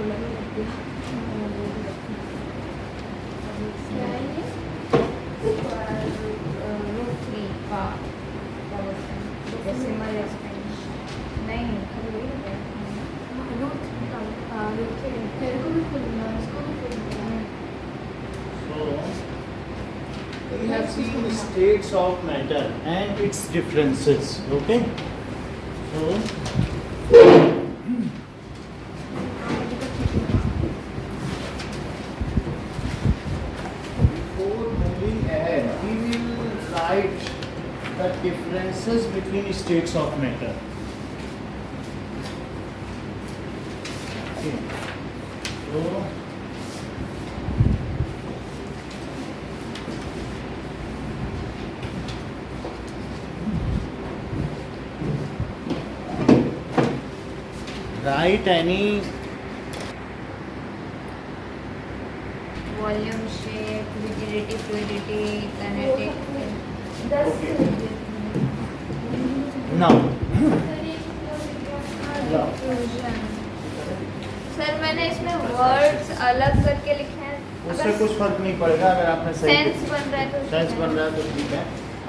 We have seen states of matter and its differences. Okay, so before moving ahead, we will write the differences between states of matter. Okay, so write any volume, shape, rigidity, fluidity, kinetic. Okay. now sir मैंने इसमें words अलग करके लिखे हैं, उससे कुछ फर्क नहीं पड़ेगा अगर आपने सही सेंस बन रहा है तो सेंस बन रहा है तो ठीक है.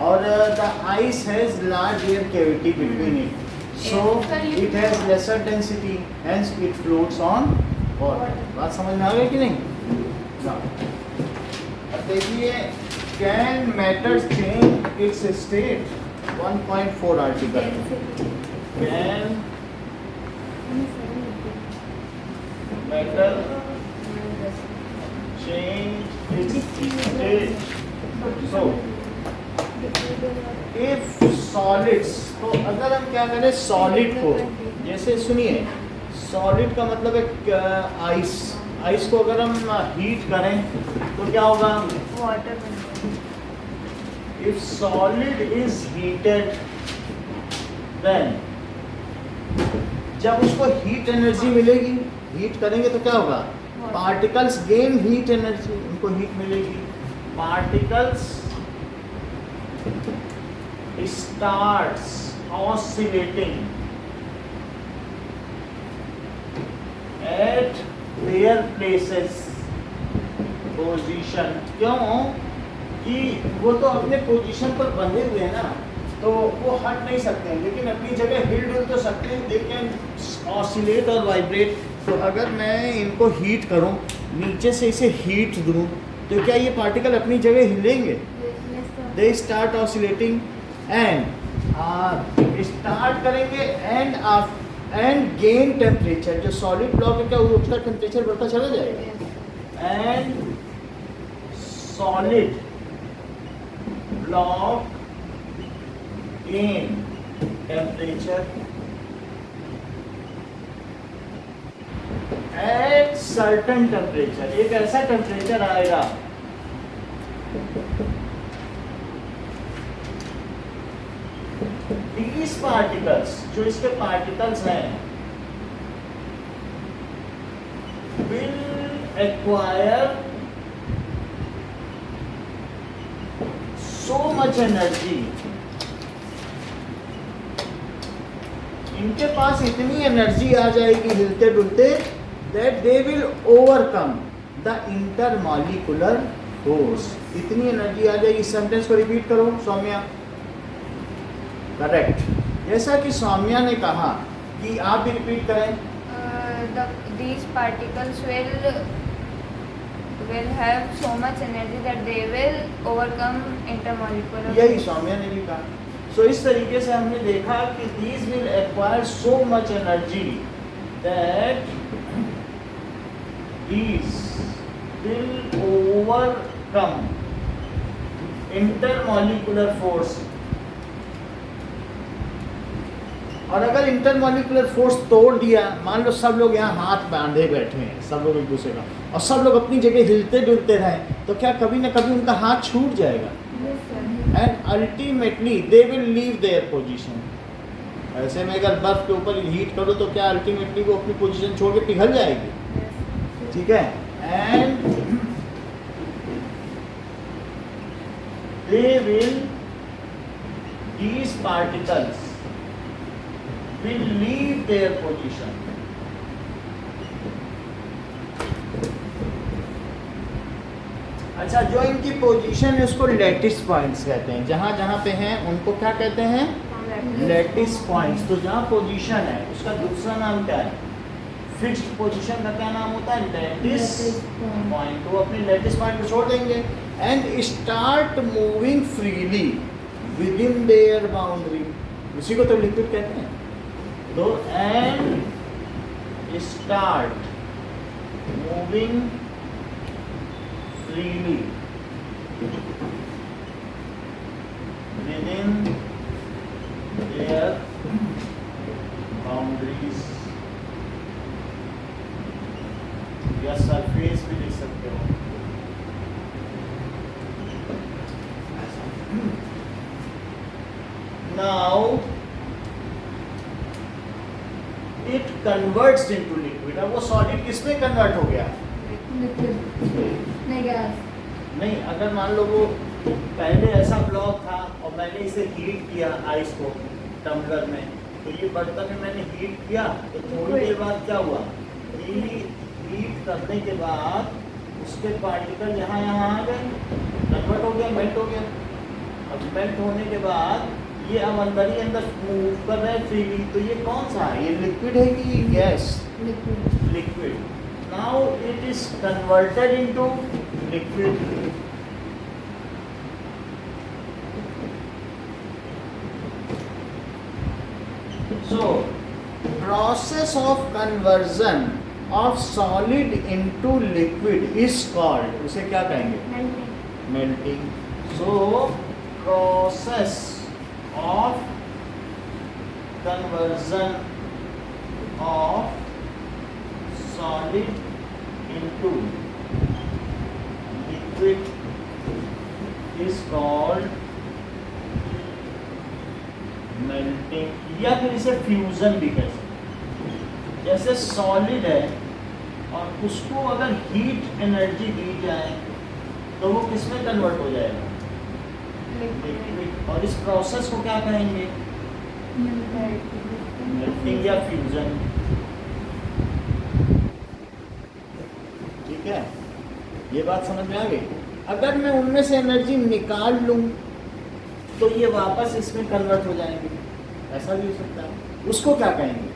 और the ice has large air cavity between it, so it has lesser density, hence it floats on water. बात समझ में आ गई कि नहीं? Now, अब देखिए, can matter change its state? 1.4 article. Can matter change its state? So, if solids, तो अगर हम क्या करें सॉलिड को, जैसे सुनिए, सॉलिड का मतलब है आइस. आइस को अगर हम हीट करें तो क्या होगा? Water if solid is heated, then जब उसको हीट एनर्जी मिलेगी, हीट करेंगे तो क्या होगा? पार्टिकल्स गेन हीट एनर्जी, उनको हीट मिलेगी. Particles starts oscillating at their places position. क्यों? कि वो तो अपने पोजीशन पर बंधे हुए हैं ना, तो वो हट नहीं सकते हैं, लेकिन अपनी जगह हिल डुल तो सकते हैं. दे कैन ऑसिलेट और वाइब्रेट. तो अगर मैं इनको हीट करूं, नीचे से इसे हीट दूं, तो क्या ये पार्टिकल अपनी जगह हिलेंगे? They start oscillating and start करेंगे एंड गेन टेम्परेचर. जो सॉलिड ब्लॉक है क्या वो उसका टेम्परेचर बढ़ता चला जाएगा. And solid block gain temperature at certain temperature. एक ऐसा टेम्परेचर आएगा these particles, जो इसके पार्टिकल्स हैं, will acquire so much energy. इनके पास इतनी एनर्जी आ जाएगी हिलते डुलते, that they will overcome the intermolecular force. इतनी एनर्जी आ जाएगी. सेंटेंस को रिपीट करो सौम्या. करेक्ट. जैसा कि सौम्या ने कहा कि आप भी रिपीट करें. these particles will have so much energy that they will overcome intermolecular. यही सौम्या ने भी कहा. सो इस तरीके से हमने देखा कि these will acquire so much energy that these will overcome intermolecular force. और अगर इंटरमॉलिकुलर फोर्स तोड़ दिया, मान लो सब लोग यहाँ हाथ बांधे बैठे हैं, सब लोग एक दूसरे का, और सब लोग अपनी जगह हिलते डुलते रहें, तो क्या कभी ना कभी उनका हाथ छूट जाएगा? And ultimately they will leave their position. ऐसे में अगर बर्फ के ऊपर हीट करो तो क्या अल्टीमेटली वो अपनी पोजीशन छोड़ के पिघल जाएगी? ठीक है. And they will, these particles will leave their position अच्छा, जो इनकी पोजीशन है उसको लैटिस पॉइंट्स कहते हैं। जहाँ जहाँ पे हैं उनको क्या कहते हैं? Lattice points. तो जहाँ पोजीशन है उसका दूसरा नाम क्या है? फिक्स्ड पोजीशन का क्या नाम होता है? Lattice point. तो वो अपने लैटिस पॉइंट को छोड़ देंगे and start moving freely with in their boundary. उसी को तो लिक्विड कहते हैं। तो and start moving freely within their boundaries, या सरफेस भी लिख सकते हो। Now it converts into liquid। अब वो सॉलिड किसमें कन्वर्ट हो गया? नहीं, अगर मान लो वो पहले ऐसा ब्लॉक था और मैंने इसे हीट किया आइस को टम्बलर में, तो ये बर्तन में मैंने हीट किया तो थोड़ी देर बाद क्या हुआ? हीट करने के बाद उसके पार्टिकल यहाँ यहाँ आ गए, कन्वर्ट हो गया, मेल्ट हो गया। अब मेल्ट होने के बाद ये अब अंदर ही अंदर मूव कर रहा है फ्रीली। तो ये कौन सा है? ये लिक्विड है कि gas? Liquid. Now it is converted into liquid। So process of conversion of solid into liquid is called, उसे क्या कहेंगे? Melting। So process of conversion of solid into liquid is called melting, या फिर इसे fusion भी कह सकते हैं। जैसे सॉलिड है और उसको अगर हीट एनर्जी दी जाए तो वो किसमें कन्वर्ट हो जाएगा? लिक्विड। और इस प्रोसेस को क्या कहेंगे? मेल्टिंग या फ्यूजन। ठीक है, ये बात समझ में आ गई। अगर मैं उनमें से एनर्जी निकाल लूं तो ये वापस इसमें कन्वर्ट हो जाएंगे, ऐसा भी हो सकता है। उसको क्या कहेंगे?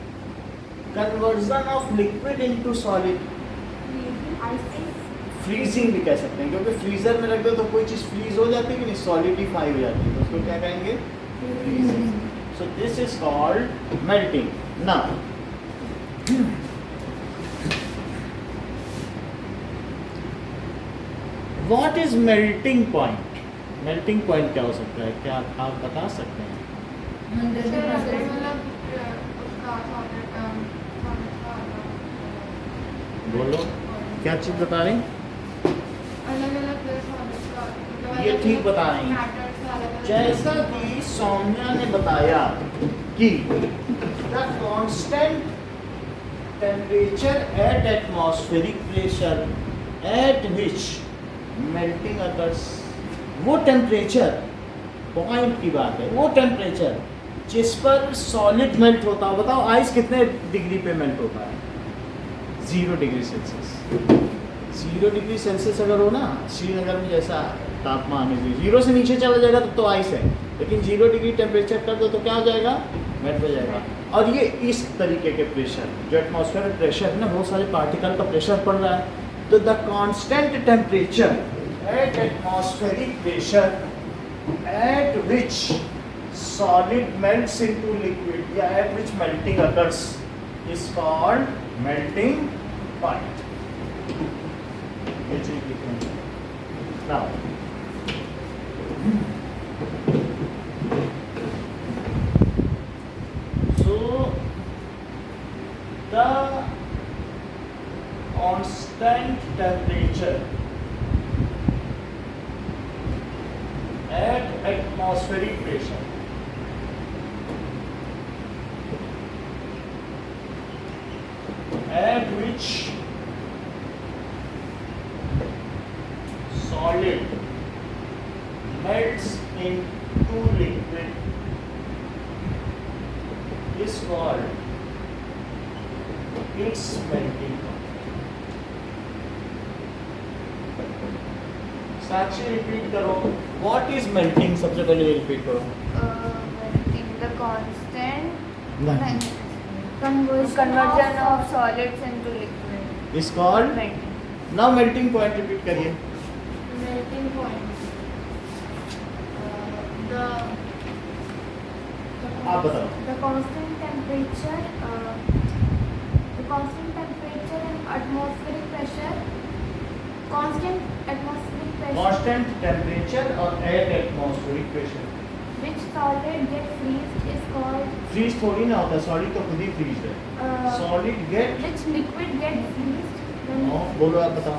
Conversion of liquid into solid. Freezing भी कह सकते हैं, क्योंकि फ्रीजर में रख दो तो कोई चीज़ फ्रीज हो जाती है कि नहीं, सॉलिडिफाई हो जाती है, तो उसको क्या कहेंगे? Freezing. So this is called melting. Now what is melting point? Melting point क्या हो सकता है? क्या आप बता सकते हैं? बोलो, क्या चीज़ बता रही? ये ठीक बता रही हैं। जैसा कि सौम्या ने बताया कि the constant temperature at atmospheric pressure at which melting occurs, वो टेम्परेचर पॉइंट की बात है, वो टेम्परेचर जिस पर सॉलिड मेल्ट होता है। बताओ आइस कितने डिग्री पे मेल्ट होता है? 0 डिग्री सेल्सियस। 0 डिग्री सेल्सियस अगर हो ना, श्रीनगर में जैसा तापमान है, 0 से नीचे चला जाएगा तो आइस है, लेकिन 0 डिग्री टेम्परेचर कर दो तो क्या हो जाएगा? मेल्ट हो जाएगा। और ये इस तरीके के प्रेशर, जो एटमॉस्फेरिक प्रेशर है ना, बहुत सारे पार्टिकल का प्रेशर पड़ रहा है, तो the constant temperature at atmospheric pressure at which solid melts into liquid या at which melting occurs is called melting point. ये चीज लिखेंगे। Now so the constant temperature at atmospheric pressure at which solid melts into liquid is called its melting point। Sakshi repeat करो, what is melting, सबसे पहले ये repeat करो। melting the constant नहीं, conversion of solids into liquid is called melting. Now melting point repeat करिए। Melting point. The आप बताओ। the constant temperature and atmospheric pressure. Constant atmospheric pressure. Constant temperature और at atmospheric pressure. Which solid get freezed is called. Freeze थोड़ी ना होता, solid तो खुद ही फ्रीज है। Solid get, Which liquid get freezed when. बोलो आप बताओ।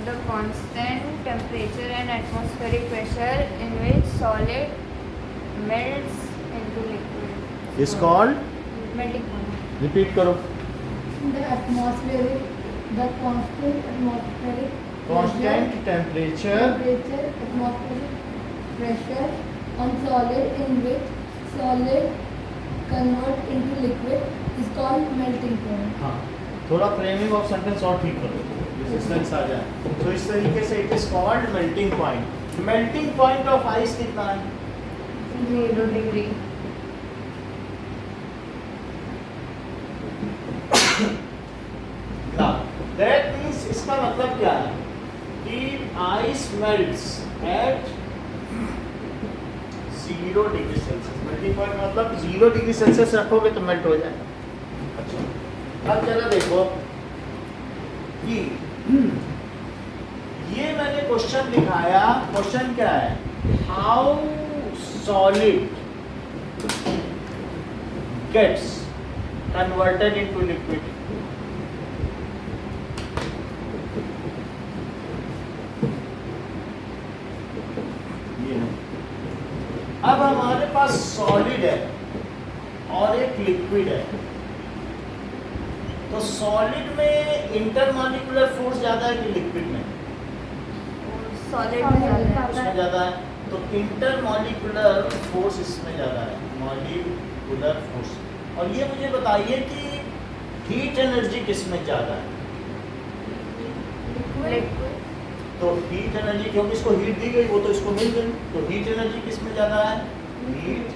The constant temperature and atmospheric pressure in which solid melts into liquid is called, melting point. Repeat करो। The constant atmospheric constant temperature atmospheric pressure on solid in which solid convert into liquid is called melting point. हाँ, थोड़ा framing of sentence और ठीक करो, जिससे sense आ जाए। तो इस तरीके से it is called melting point. Melting point of ice कितना है? 0 degree. Now, that means इसका मतलब क्या है कि ice melts at 0 degree Celsius. Melting point मतलब 0 डिग्री सेल्सियस रखोगे तो मेल्ट हो जाएगा। अच्छा, अब जरा देखो कि ये मैंने क्वेश्चन दिखाया। क्वेश्चन क्या है? How solid gets converted into liquid. अब हमारे पास सॉलिड है और एक लिक्विड है, तो सॉलिड में इंटरमॉलिक्यूलर फोर्स ज़्यादा है कि लिक्विड में? Solid में ज़्यादा है. उसमें ज़्यादा है, तो इंटरमॉलिक्यूलर फोर्स इसमें ज़्यादा है, मॉलिक्यूलर फोर्स। और ये मुझे बताइए कि हीट एनर्जी किस में ज़्यादा है? Liquid. तो हीट एनर्जी, क्योंकि इसको हीट दी गई वो तो इसको मिल गई, तो हीट एनर्जी किस में ज़्यादा है? Heat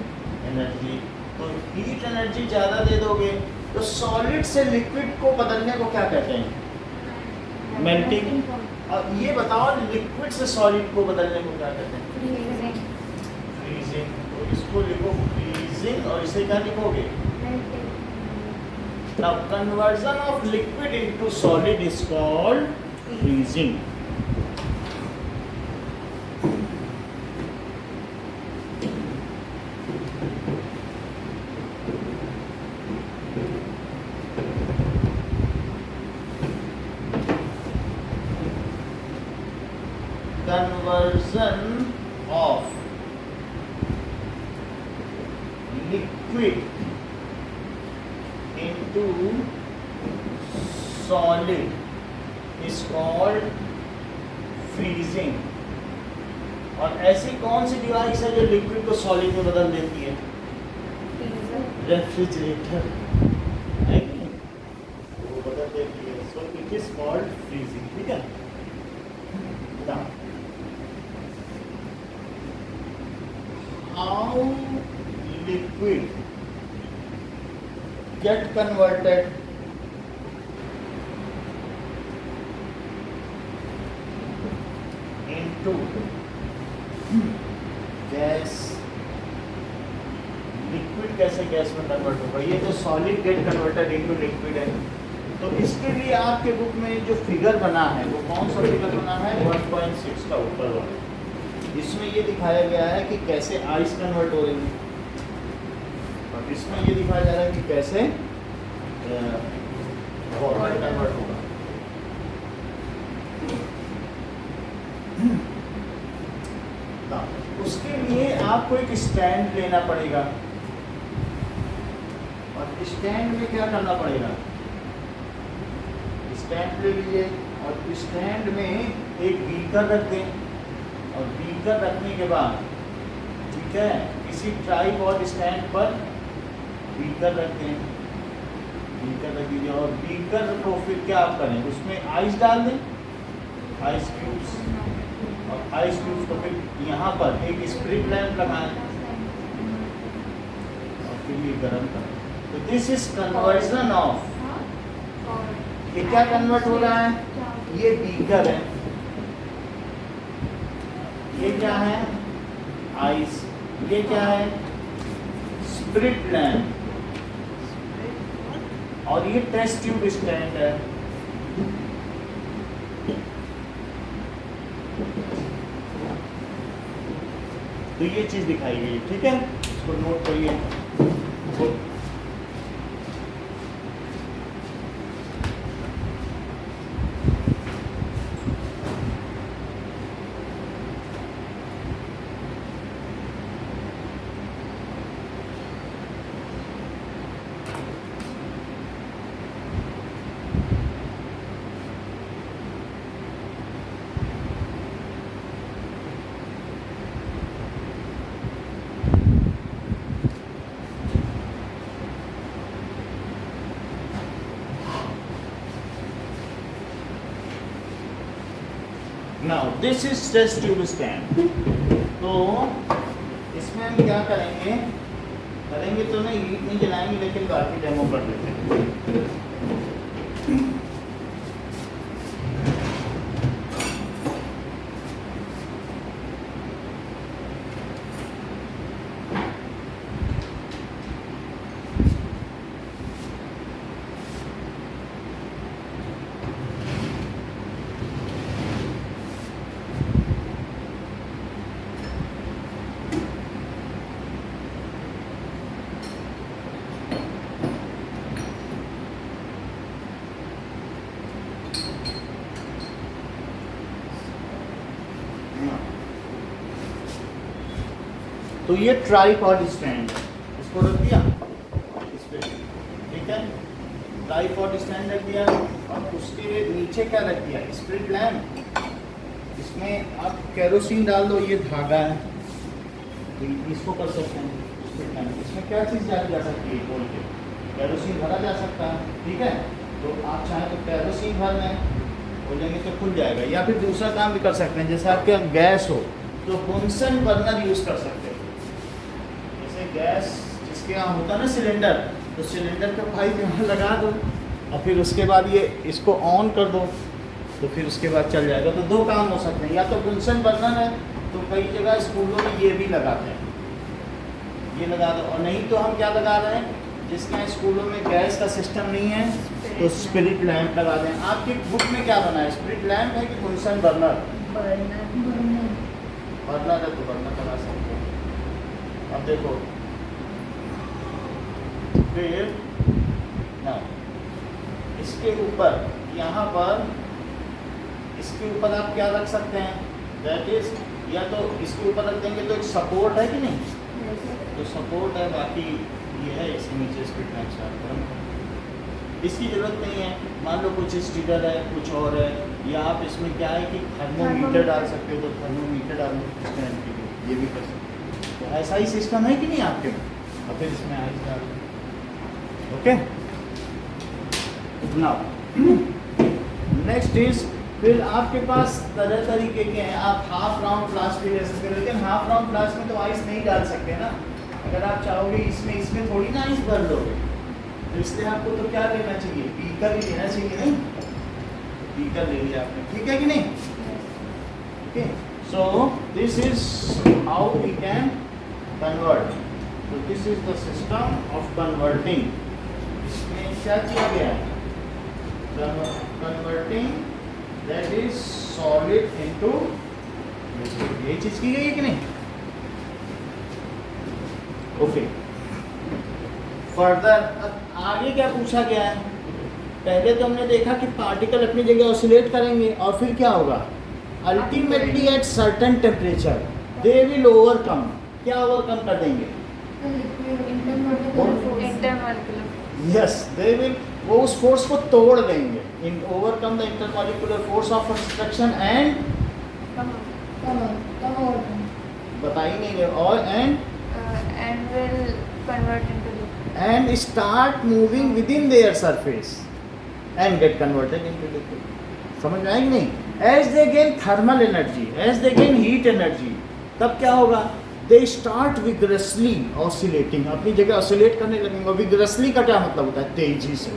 energy. तो हीट एनर्जी ज़्यादा दे दोगे तो सॉलिड से लिक्विड को बदलने को क्या कहते हैं? मेल्टिंग। अब ये बताओ लिक्विड से सॉलिड को बदलने को क्या कहते हैं? Freezing. फ्रीजिंग। तो इसको लिखो फ्रीजिंग और इसे क्या लिखोगे? Melting. Now conversion of liquid into solid is called freezing. Conversion of liquid into solid is called freezing। और ऐसी कौन सी डिवाइस है जो लिक्विड को सॉलिड में बदल देती है? Freezer. रेफ्रिजरेटर है कि नहीं? वो बदल देती है, so it is called freezing. ठीक है ना? How liquid get converted into gas? Liquid कैसे गैस में कन्वर्ट होगा? ये जो solid gate converted into liquid है, तो इसके लिए आपके बुक में जो फिगर बना है वो कौन सा फिगर बना है? 1.6 का ऊपर वाला। इसमें ये दिखाया गया है कि कैसे आइस कन्वर्ट हो रही है और इसमें ये दिखाया जा रहा है कि कैसे वाटर कन्वर्ट होगा। उसके लिए आपको एक स्टैंड लेना पड़ेगा और स्टैंड में क्या करना पड़ेगा? स्टैंड ले लीजिए और स्टैंड में एक बीकर रख दें और बीकर रखने के बाद, ठीक है, किसी ट्राइपॉड स्टैंड पर बीकर रख दें, बीकर रख दीजिए और बीकर को फिर क्या आप करें? उसमें आइस डाल दें, आइस क्यूब्स, और आइस क्यूब्स को फिर यहाँ पर एक स्प्रिट लैंप लगाएं और फिर ये गर्म करें। तो दिस इज कन्वर्जन ऑफ, ये क्या कन्वर्ट हो रहा है? ये बीकर है, ये क्या है? आइस, ये क्या है? स्प्रिट लैंप, और ये टेस्ट ट्यूब स्टैंड है। तो ये चीज दिखाई गई, ठीक है, इसको नोट करिए। Now this is test tube stand. तो इसमें हम क्या करेंगे तो नहीं, हीट नहीं जलाएंगे, लेकिन बाकी डेमो कर लेते हैं। तो ये ट्राइपॉड स्टैंड है, इसको रख दिया इस पे, ठीक है, ट्राइपॉड स्टैंड रख दिया, और उसके नीचे क्या रख दिया? Spirit lamp. इसमें आप केरोसिन डाल दो, ये धागा है, तो इसको कर सकते हैं स्प्रिट लैम्प। इसमें क्या चीज़ डाली जा सकती है? खोल के केरोसिन भरा जा सकता है, ठीक है। तो आप चाहें तो केरोसिन भर लें, खोलेंगे तो खुल जाएगा। या फिर दूसरा काम भी कर सकते हैं, जैसे आपके यहाँ गैस हो तो बुनसन बर्नर यूज़ कर सकते हैं। गैस जिसके यहाँ होता है ना सिलेंडर, तो सिलेंडर का पाइप यहाँ लगा दो, और फिर उसके बाद ये इसको ऑन कर दो, तो फिर उसके बाद चल जाएगा। तो दो काम हो सकते हैं, या तो बुनसन बर्नर है, तो कई जगह स्कूलों में ये भी लगाते हैं, ये लगा दो। और नहीं तो हम क्या लगा रहे हैं, जिसके यहाँ स्कूलों में गैस का सिस्टम नहीं है, तो स्पिरिट लैंप लगा दें। आपकी बुक में क्या बना है? स्पिरिट लैंप है कि बुनसन बर्नर? बर्नर है, तो बर्नर लगा सकते हैं। अब देखो फिर ना, इसके ऊपर, यहाँ पर इसके ऊपर आप क्या रख सकते हैं? दैट इज, या तो इसके ऊपर रख देंगे तो एक सपोर्ट है कि नहीं, तो सपोर्ट है, बाकी ये है इसके नीचे स्प्रिट लैंप स्टार्ट करें। इसकी ज़रूरत नहीं है, मान लो कुछ स्टिकर है, कुछ और है, या आप इसमें क्या है कि थर्मोमीटर डाल सकते हो, तो थर्मोमीटर डाल दो स्टैंड के लिए, ये भी कर सकते हो। तो ऐसा ही सिस्टम है कि नहीं आपके में, और फिर इसमें आइस डाल दो। ओके, नाउ नेक्स्ट इज, फिर आपके पास तरह तरीके के हैं। आप हाफ राउंड फ्लास्क भी ले सकते हो, लेकिन हाफ राउंड फ्लास्क में तो आइस नहीं डाल सकते ना। अगर आप चाहोगे इसमें थोड़ी ना आइस भर लोगे, तो इसलिए आपको तो क्या लेना चाहिए? बीकर ही लेना चाहिए, नहीं? बीकर ले लिया आपने, ठीक है कि नहीं? Okay, so this is how we can convert. तो this is the system of converting. इसमें क्या किया गया है? Converting that is solid into liquid, ये चीज की गई है कि नहीं? ओके, फर्दर आगे क्या पूछा गया है? पहले तो हमने देखा कि पार्टिकल अपनी जगह ऑसिलेट करेंगे, और फिर क्या होगा? Ultimately at certain temperature they will overcome. क्या ओवरकम कर देंगे? यस, दे विल, वो उस फोर्स को तोड़ देंगे। In overcome the intermolecular force of construction and बता ही नहीं है, और and will convert into liquid. and start moving within their surface and get converted into liquid। समझ में आएगी नहीं? As they gain thermal energy, as they gain heat energy, तब क्या होगा, दे स्टार्ट विग्रसली ऑसिलेटिंग, अपनी जगह ऑसिलेट करने लगेंगे। विग्रसली का क्या मतलब होता है, तेजी से।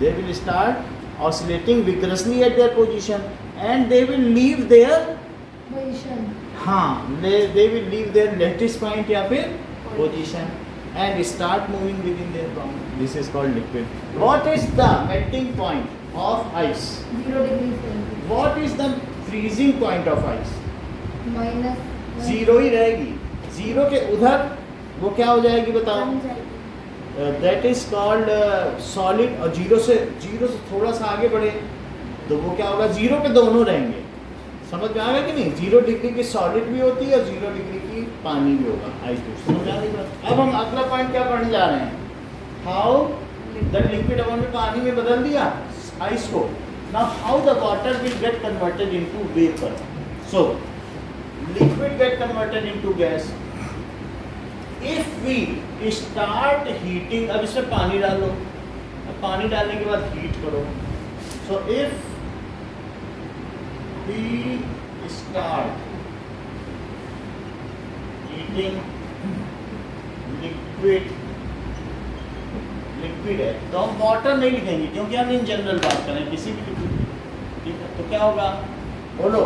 They will start oscillating vigorously at their position and they will leave there, Position. हाँ, they will leave their lattice point या फिर position and start moving within their bound. This is called liquid. What is the melting point of ice? 0 degrees Celsius. What is the freezing point of ice? Minus. Zero ही रहेगी, zero के उधर वो क्या हो जाएगी बताओ, जम जाएगी. That is called solid. और जीरो से थोड़ा सा आगे बढ़े तो वो क्या होगा, जीरो पे दोनों रहेंगे। समझ में आ गया कि नहीं, 0 डिग्री की सॉलिड भी होती है और 0 डिग्री की पानी भी होगा, आइस भी। समझ आ रही बात। अब हम अगला पॉइंट क्या पढ़ने जा रहे हैं, हाउ द लिक्विड, अब हमने पानी में बदल दिया आइस को। Now how the water will get converted into vapour. So liquid get converted into gas if we start heating. अब इसमें पानी डालो, अब पानी डालने के बाद हीट करो। So if we start heating liquid है तो हम वाटर नहीं लिखेंगे क्योंकि हम इन जनरल बात करें किसी भी लिक्विड की। ठीक है, तो क्या होगा, बोलो,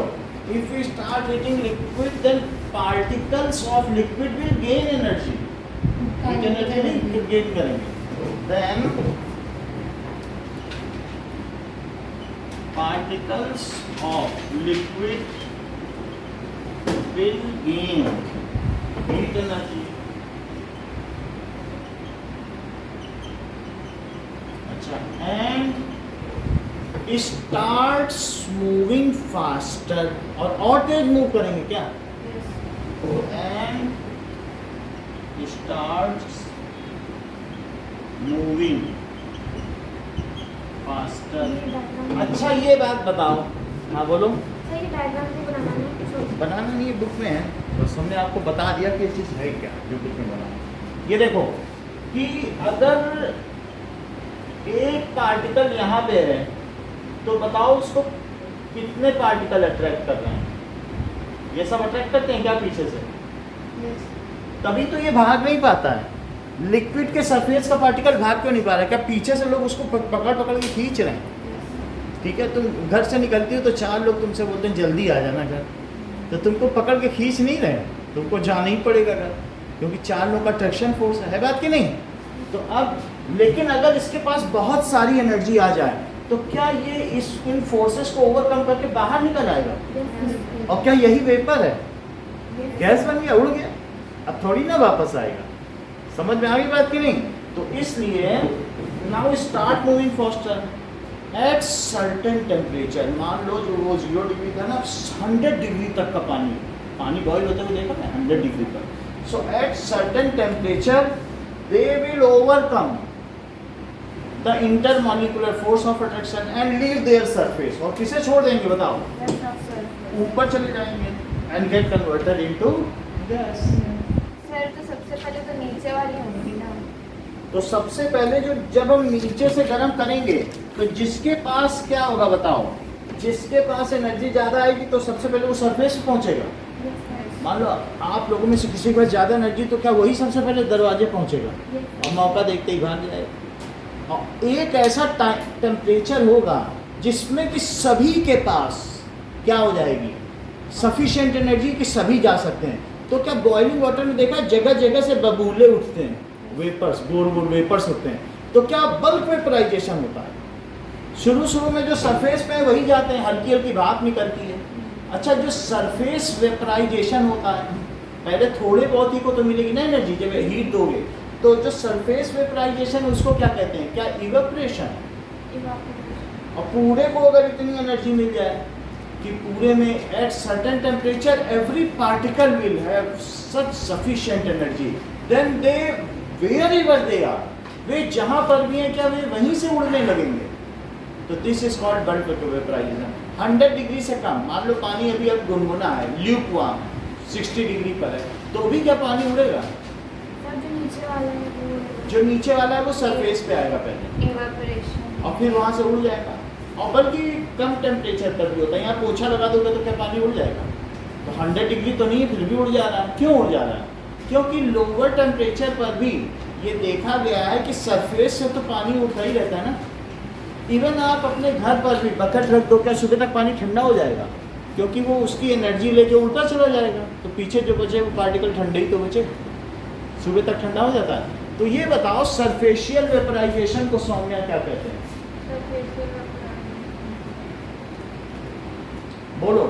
if we start heating liquid then particles of liquid will gain energy. Heat energy नहीं गेन करेंगे, then particles of liquid will gain heat energy। अच्छा, and starts moving faster, और तेज मूव करेंगे क्या, and starts moving faster। अच्छा ये बात बताओ, हाँ बोलो। बनाना नहीं है, बुक में है, बस हमने आपको बता दिया कि ये चीज़ है क्या जो बुक में बना। ये देखो कि अगर एक पार्टिकल यहाँ पे है तो बताओ उसको कितने पार्टिकल अट्रैक्ट कर रहे हैं, ये सब अट्रैक्ट करते हैं क्या पीछे से, तभी तो ये भाग नहीं पाता है। लिक्विड के सरफेस का पार्टिकल भाग क्यों नहीं पा रहा है, क्या पीछे से लोग उसको पकड़ के खींच रहे हैं। ठीक है, तुम घर से निकलती हो तो 4 लोग तुमसे बोलते हैं जल्दी आ जाना घर, तो तुमको पकड़ के खींच नहीं रहे, तुमको जाना ही पड़ेगा घर, क्योंकि 4 लोग का अट्रैक्शन फोर्स है बात कि नहीं। तो अब लेकिन अगर इसके पास बहुत सारी एनर्जी आ जाए तो क्या ये इन फोर्सेस को ओवरकम करके बाहर निकल आएगा, और क्या यही वेपर है, गैस बन गया, उड़ गया, अब थोड़ी ना वापस आएगा। समझ में आ गई बात कि नहीं। तो इसलिए now start moving faster eight certain temperature. मान लो जो वो 0 डिग्री था ना, 100 डिग्री तक का पानी बॉयल होते हुए देखा ना 100 डिग्री तक। So at certain temperature they will overcome the intermolecular force of attraction and leave their surface. और किसे छोड़ देंगे बताओ, ऊपर चले जाएंगे and get converted into gas. Sir तो सबसे पहले तो नीचे वाली होगी ना, तो सबसे पहले जो जब हम नीचे से गर्म करेंगे तो जिसके पास क्या होगा बताओ, जिसके पास एनर्जी ज़्यादा आएगी तो सबसे पहले वो सरफेस पे पहुंचेगा। मान लो आप लोगों में से किसी के पास ज़्यादा एनर्जी तो क्या वही सबसे पहले दरवाजे पहुंचेगा और मौका देखते ही भाग जाएगा। और एक ऐसा टेम्परेचर होगा जिसमें कि सभी के पास क्या हो जाएगी, सफिशिएंट एनर्जी कि सभी जा सकते हैं। तो क्या बॉइलिंग वाटर में देखा जगह जगह से बबूले उठते हैं, वेपर्स, गोल गोल वेपर्स होते हैं। तो क्या बल्क वेपराइजेशन होता है। शुरू में जो सरफेस पे है वही जाते हैं, हल्की हल्की भाप निकलती है। अच्छा, जो सरफेस वेपराइजेशन होता है पहले थोड़े बहुत ही को तो मिलेगी ना एनर्जी, जब हीट दोगे तो जो सरफेस वेपराइजेशन उसको क्या कहते हैं, क्या इवेपोरेशन। और पूरे को अगर इतनी एनर्जी मिल जाए कि पूरे में at certain temperature every particle will have such sufficient energy, then they wherever they are, वे जहाँ पर भी हैं क्या वे वहीं से उड़ने लगेंगे। तो this is called bulk vaporization. 100 degree से कम, मान लो पानी अभी अब गुनगुना है, ल्यूकवार्म 60 डिग्री पर है, तो भी क्या पानी उड़ेगा। जो नीचे वाला है वो सरफेस पे आएगा पहले इवेपोरेशन, और फिर वहाँ से उड़ जाएगा। और बल्कि कम टेम्परेचर पर भी होता है। यहाँ पोछा लगा दोगे तो क्या पानी उड़ जाएगा? तो 100 डिग्री तो नहीं है, फिर भी उड़ जा रहा है। क्यों उड़ जा रहा है? क्योंकि लोअर टेम्परेचर पर भी ये देखा गया है कि सरफेस से तो पानी उड़ता ही रहता है ना। इवन आप अपने घर पर भी बकेट रख दो, क्या सुबह तक पानी ठंडा हो जाएगा? क्योंकि वो उसकी एनर्जी लेके उल्टा चला जाएगा, तो पीछे जो बचे वो पार्टिकल ठंडे ही तो बचे, सुबह तक ठंडा हो जाता है। तो ये बताओ सरफेशियल वेपराइजेशन को सौम्या क्या कहते हैं? बोलो।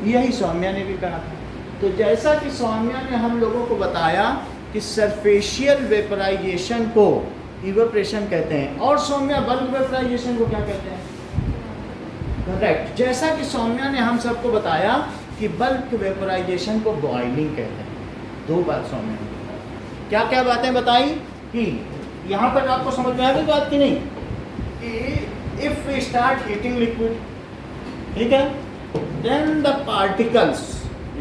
यही सौम्या ने भी कहा था। तो जैसा कि सौम्या ने हम लोगों को बताया कि सरफेशियल वेपराइजेशन को इवेपोरेशन कहते हैं, और सौम्या बल्क वेपराइजेशन को क्या कहते हैं? करेक्ट। जैसा कि सौम्या ने हम सबको बताया कि बल्क वेपराइजेशन को बॉइलिंग कहते हैं। दो बात सौम्या ने बताई। क्या क्या बातें बताई कि यहाँ पर आपको समझ में आ गई बात की नहीं? कि if we start heating liquid, ठीक है, then the particles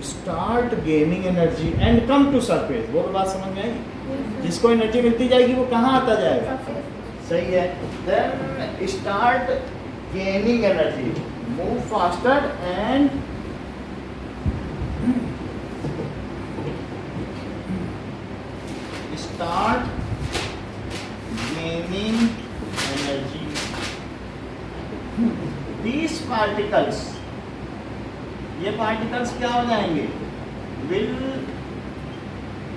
start gaining energy and come to surface. वो बात समझ में आई? जिसको एनर्जी मिलती जाएगी वो कहाँ आता जाएगा? सही है। Then start gaining energy, move faster and start gaining energy. These particles, ये पार्टिकल्स क्या हो जाएंगे? Will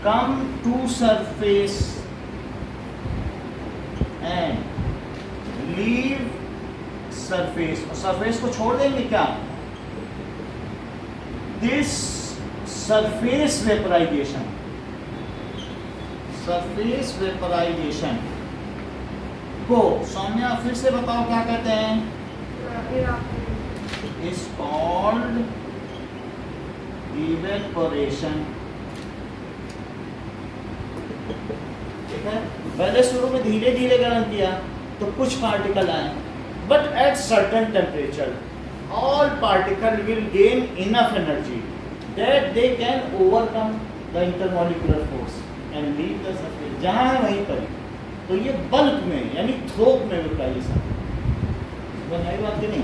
come to surface and leave surface, और सरफेस को छोड़ देंगे क्या? This surface vaporization, surface vaporization को सौम्या फिर से बताओ क्या कहते हैं? Is called evaporation. ठीक है, पहले शुरू में धीरे धीरे गर्म किया तो कुछ पार्टिकल आए, but at certain temperature all particle will gain enough energy that they can overcome the intermolecular force and leave the surface. जहाँ है वहीं पर। तो ये बल्क में यानी थोक में वेपराइजेशन बनाई बात की नहीं?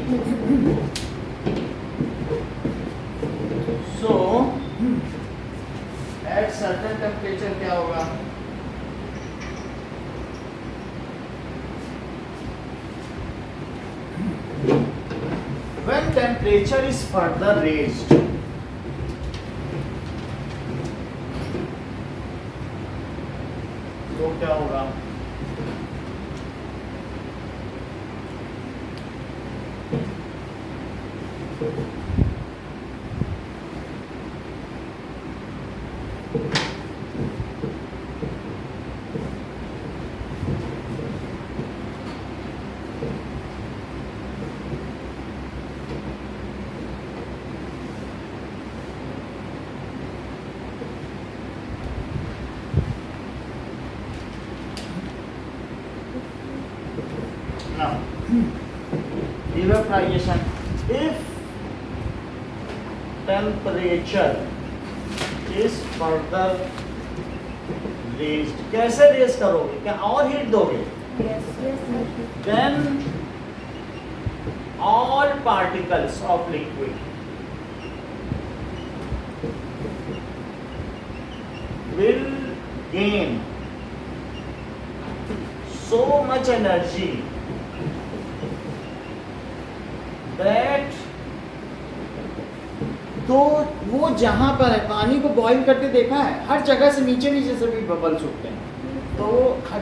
सो एट सर्टेन टेम्परेचर क्या होगा? When temperature is further raised, तो क्या होगा? Now, evaporation. If temperature is further raised, कैसे रेज करोगे? क्या और हीट दोगे? Then all particles of liquid will gain so much energy that, तो वो जहां पर है पानी को बॉईल करके देखा है, हर जगह से नीचे नीचे से भी बबल्स उठते हैं, तो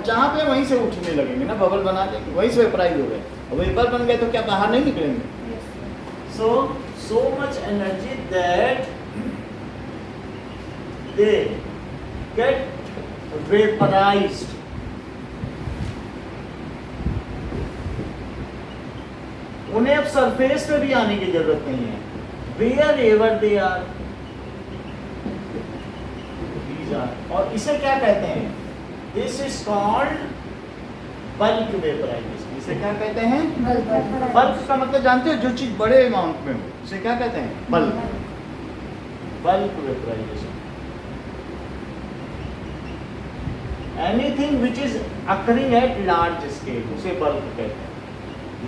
जहाँ पे वहीं से उठने लगेंगे ना, बबल बना देंगे, वहीं से वेपराइज हो गए। वेपर बन गए तो क्या बाहर नहीं निकलेंगे? so much energy that they get vaporized. उन्हें अब सरफेस पे भी आने की जरूरत नहीं है। Wherever they are, these are, और इसे क्या कहते हैं? This is called bulk vaporization. इसे क्या कहते हैं? बल्क का मतलब जानते हो? जो चीज बड़े अमाउंट में हो, इसे क्या कहते हैं? Bulk. Bulk vaporization. Anything which is occurring at large scale, उसे बल्क कहते हैं।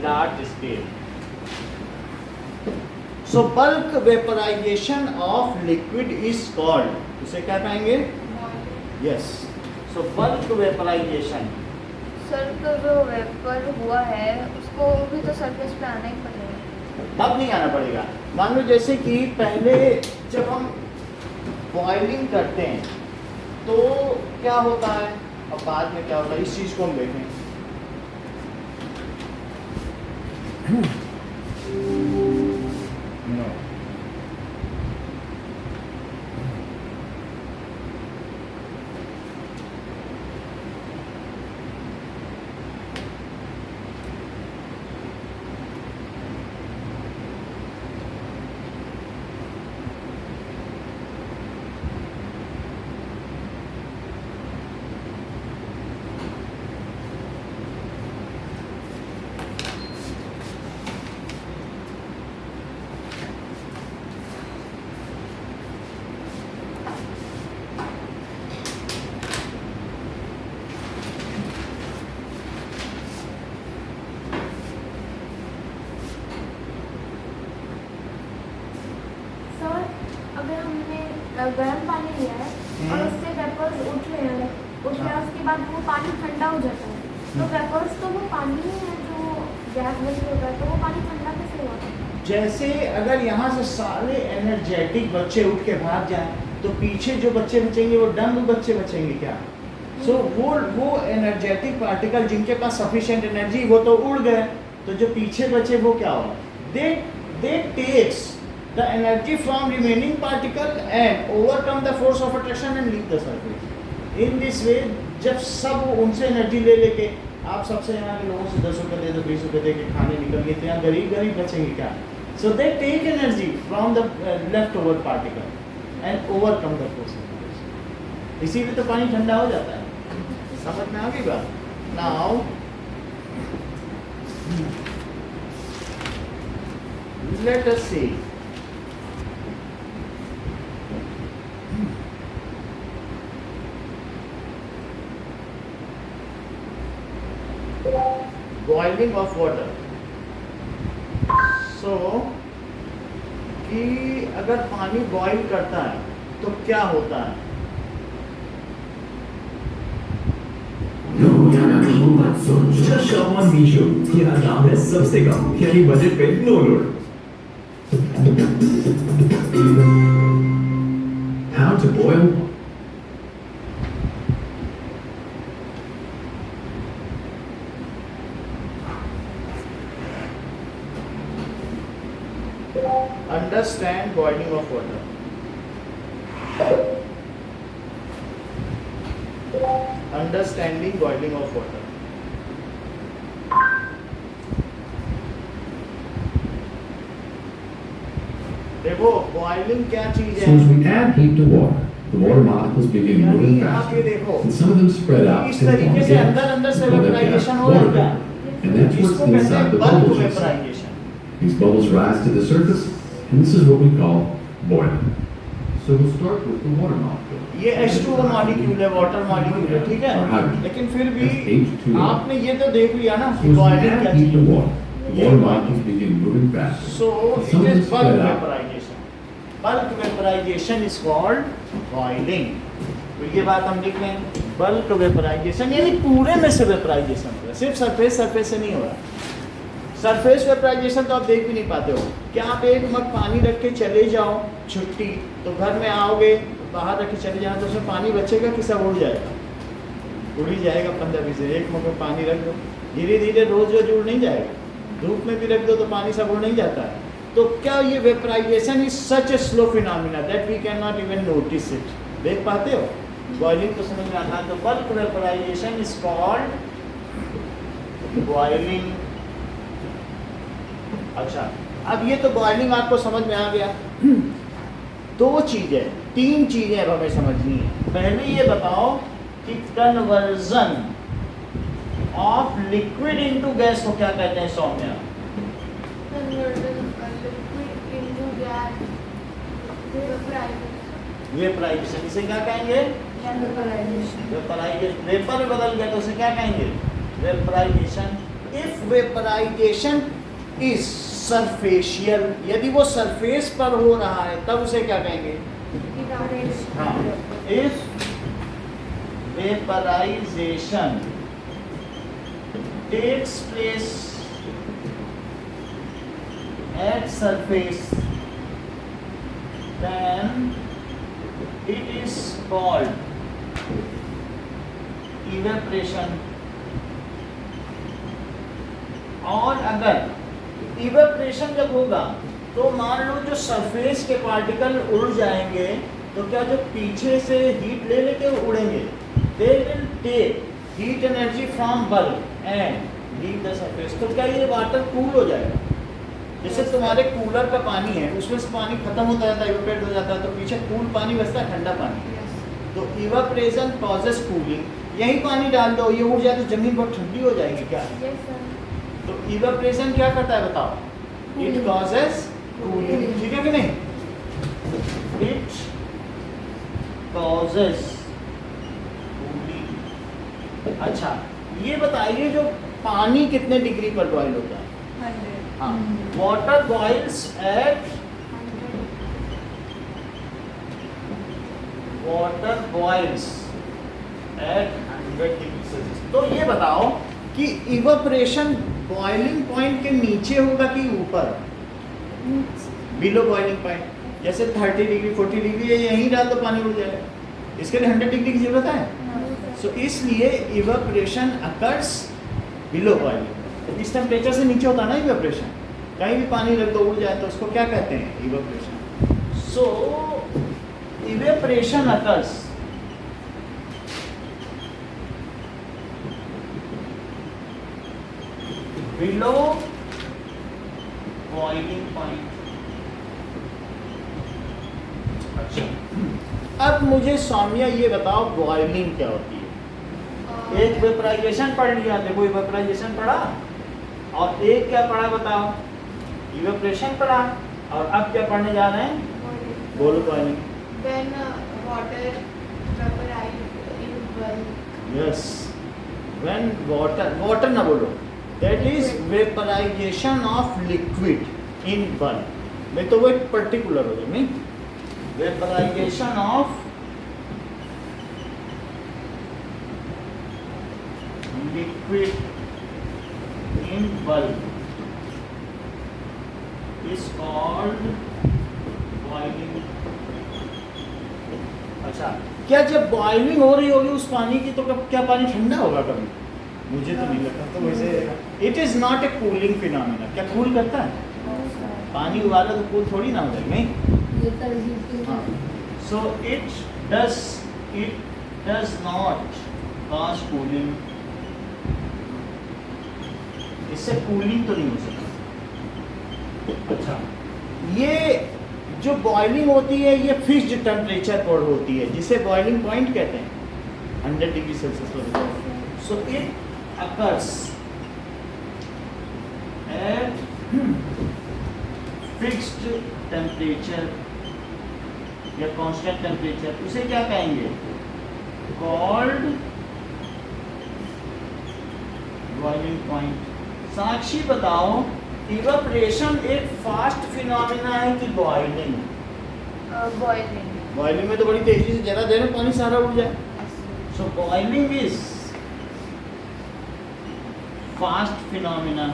Large scale. So bulk vaporization of liquid is called, उसे क्या कहेंगे? Yes, so bulk vaporization. Sir तो जो वेपर हुआ है उसको भी तो सरफेस पे आना ही पड़ेगा। अब नहीं आना पड़ेगा। मान लो जैसे कि पहले जब हम बॉइलिंग करते हैं तो क्या होता है और बाद में क्या होता है, इस चीज को हम देखें। No. सर अगर हमने गर्म पानी लिया है और उससे वेपर्स उठ रहे हैं, उठ रहा है, उसके बाद वो पानी ठंडा हो जाता है, तो वेपर्स तो वो पानी ही है जो गैस बनी होता है, तो वो पानी ठंडा कैसे हुआ? जैसे अगर यहाँ से सारे एनर्जेटिक बच्चे उठ के भाग जाएं तो पीछे जो बच्चे बचेंगे वो डम्ब बच्चे बचेंगे क्या? सो वो एनर्जेटिक पार्टिकल जिनके पास सफिशिएंट एनर्जी वो तो उड़ गए, तो जो पीछे बचे वो क्या हो? They takes the energy from remaining particle and overcome the force of attraction and leave the surface. In this way जब सब उनसे एनर्जी ले लेके आप सबसे यहाँ के लोगों से 10 रुपये दे दो, 20 रुपये दे के खाने निकल गए तो यहाँ गरीब बचेंगे क्या? So they take energy from the left over particle and overcome the force of attraction. इसीलिए तो पानी ठंडा हो जाता है। समझ में आ गई बात? Now let us see boiling of water. So कि अगर पानी बॉईल करता है तो क्या होता है? तेरा नाम है सबसे कम यानी बजट पे no load. How to boil? Understand boiling of water. Understanding boiling of water. देखो बॉइलिंग क्या चीज So है? as we add heat to water, the water molecules begin moving यानी आप ये faster, देखो and some of them spread out इस to form तरीके से gas. अंदर से We call that gas vaporization हो water जाता है। vapor, and that's what's इसको कहते inside हैं the bulk bubbles inside. Vaporization. These bubbles rise to the surface, and this is what we call boiling. So we'll start with the water molecule. ये H2O molecule है, water molecule है, ठीक Or है? hydrogen. लेकिन फिर भी That's H2O. आपने ये तो देख लिया ना So as we boiling add क्या heat चीज to है? water, the water molecules begin moving faster. So and it some of them is bulk spread out. vaporization. Bulk vaporization is called boiling. तो ये बात हम लिख लें, बल्क वेपराइजेशन यानी पूरे में से वेपराइजेशन हो रहा है, सिर्फ सरफेस से नहीं हो रहा। सरफेस वेपराइजेशन तो आप देख भी नहीं पाते हो। क्या आप एक मग पानी रख के चले जाओ छुट्टी, तो घर में आओगे बाहर रख के चले जाओ तो उसमें पानी बचेगा कि सब उड़ जाएगा? उड़ ही जाएगा 15-20 से। एक मग में पानी रख दो, धीरे धीरे रोज उड़ नहीं जाएगा। धूप में भी रख दो तो पानी सब उड़ नहीं जाता है। तो क्या ये vaporization is such a slow phenomena that we can not even notice it? देख पाते हो? बॉइलिंग तो समझ में आता है। तो bulk vaporization is called boiling. अच्छा, अब ये तो बॉइलिंग आपको समझ में आ गया। दो चीजें, तीन चीजें अब हमें समझनी है। पहले ये बताओ कि conversion of liquid into gas को क्या कहते हैं सौम्या? वेपराइजेशन। इसे क्या कहेंगे? वेपराइजेशन। वेपर में बदल गया तो उसे क्या कहेंगे? वेपराइजेशन। इफ वेपराइजेशन इज सरफेशियल, यदि वो सरफेस पर हो रहा है तब उसे क्या कहेंगे? हाँ, if vaporization takes place at surface then it is called evaporation। और अगर evaporation जब होगा तो मान लो जो सरफेस के पार्टिकल उड़ जाएंगे तो क्या जो पीछे से हीट ले लेके उड़ेंगे? they will take heat energy from bulk and leave the surface। तो क्या ये वाटर कूल हो जाएगा? जैसे तुम्हारे कूलर का पानी है, उसमें से पानी खत्म होता जाता है, इवेपोरेट हो जाता है, तो पीछे कूल पानी बचता है, ठंडा पानी। तो इवेपोरेशन कॉजेस कूलिंग। यही पानी डाल दो, ये उड़ जाए तो जमीन बहुत ठंडी हो जाएगी क्या? तो इवेपोरेशन क्या करता है बताओ? इट कॉजेस कूलिंग, ठीक है कि नहीं? It causes cooling. अच्छा, ये बताइए जो पानी कितने डिग्री पर बॉयल होता है? हाँ, water boils at 100 degree Celsius. तो ये बताओ कि इवेपोरेशन बॉइलिंग पॉइंट के नीचे होगा कि ऊपर? Below boiling point. जैसे 30 डिग्री 40 डिग्री है, यहीं डाल तो पानी उड़ जाएगा, इसके लिए 100 डिग्री की जरूरत है। सो इसलिए इवेपोरेशन अकर्स बिलो बॉइलिंग। इस टेम्परेचर से नीचे होता है ना इवेपोरेशन, कहीं भी पानी रख दो उड़ जाए तो उसको क्या कहते हैं? Evaporation. So evaporation occurs below boiling point. अच्छा, अब मुझे सौम्या ये बताओ बॉइलिंग क्या होती है? एक वेपराइजेशन पढ़ लिया, देखो वेपराइजेशन पढ़ा, और एक क्या पढ़ा बताओ? इवेपोरेशन पढ़ा, और अब क्या पढ़ने जा रहे हैं? बोलो boiling. When water vaporizes in bulk. Yes, when water ना बोलो, that is vaporization of liquid in bulk. मैं तो वो एक पर्टिकुलर हो गया, नहीं vaporization of liquid in bulk is called boiling। अच्छा, क्या जब बॉइलिंग हो रही होगी उस पानी की तो क्या पानी ठंडा होगा कभी? मुझे तो नहीं लगता। तो वैसे it is not a cooling phenomena. क्या कूल करता है? पानी उबाला तो कूल थोड़ी ना हो जाएगी, नहीं? So it does not cause cooling. इससे कूलिंग तो नहीं हो सकती। अच्छा, ये जो बॉइलिंग होती है ये फिक्स्ड टेम्परेचर पर होती है, जिसे बॉइलिंग पॉइंट कहते हैं, 100 डिग्री सेल्सियस पर। So it occurs at fixed temperature या कांस्टेंट टेम्परेचर। उसे क्या कहेंगे? Called boiling point. साक्षी बताओ, इवेपोरेशन एक फास्ट फिनोमेना है कि बॉइलिंग? बॉइलिंग में तो बड़ी तेजी से जरा देर में पानी सारा उड़ जाए। सो boiling is fast phenomena.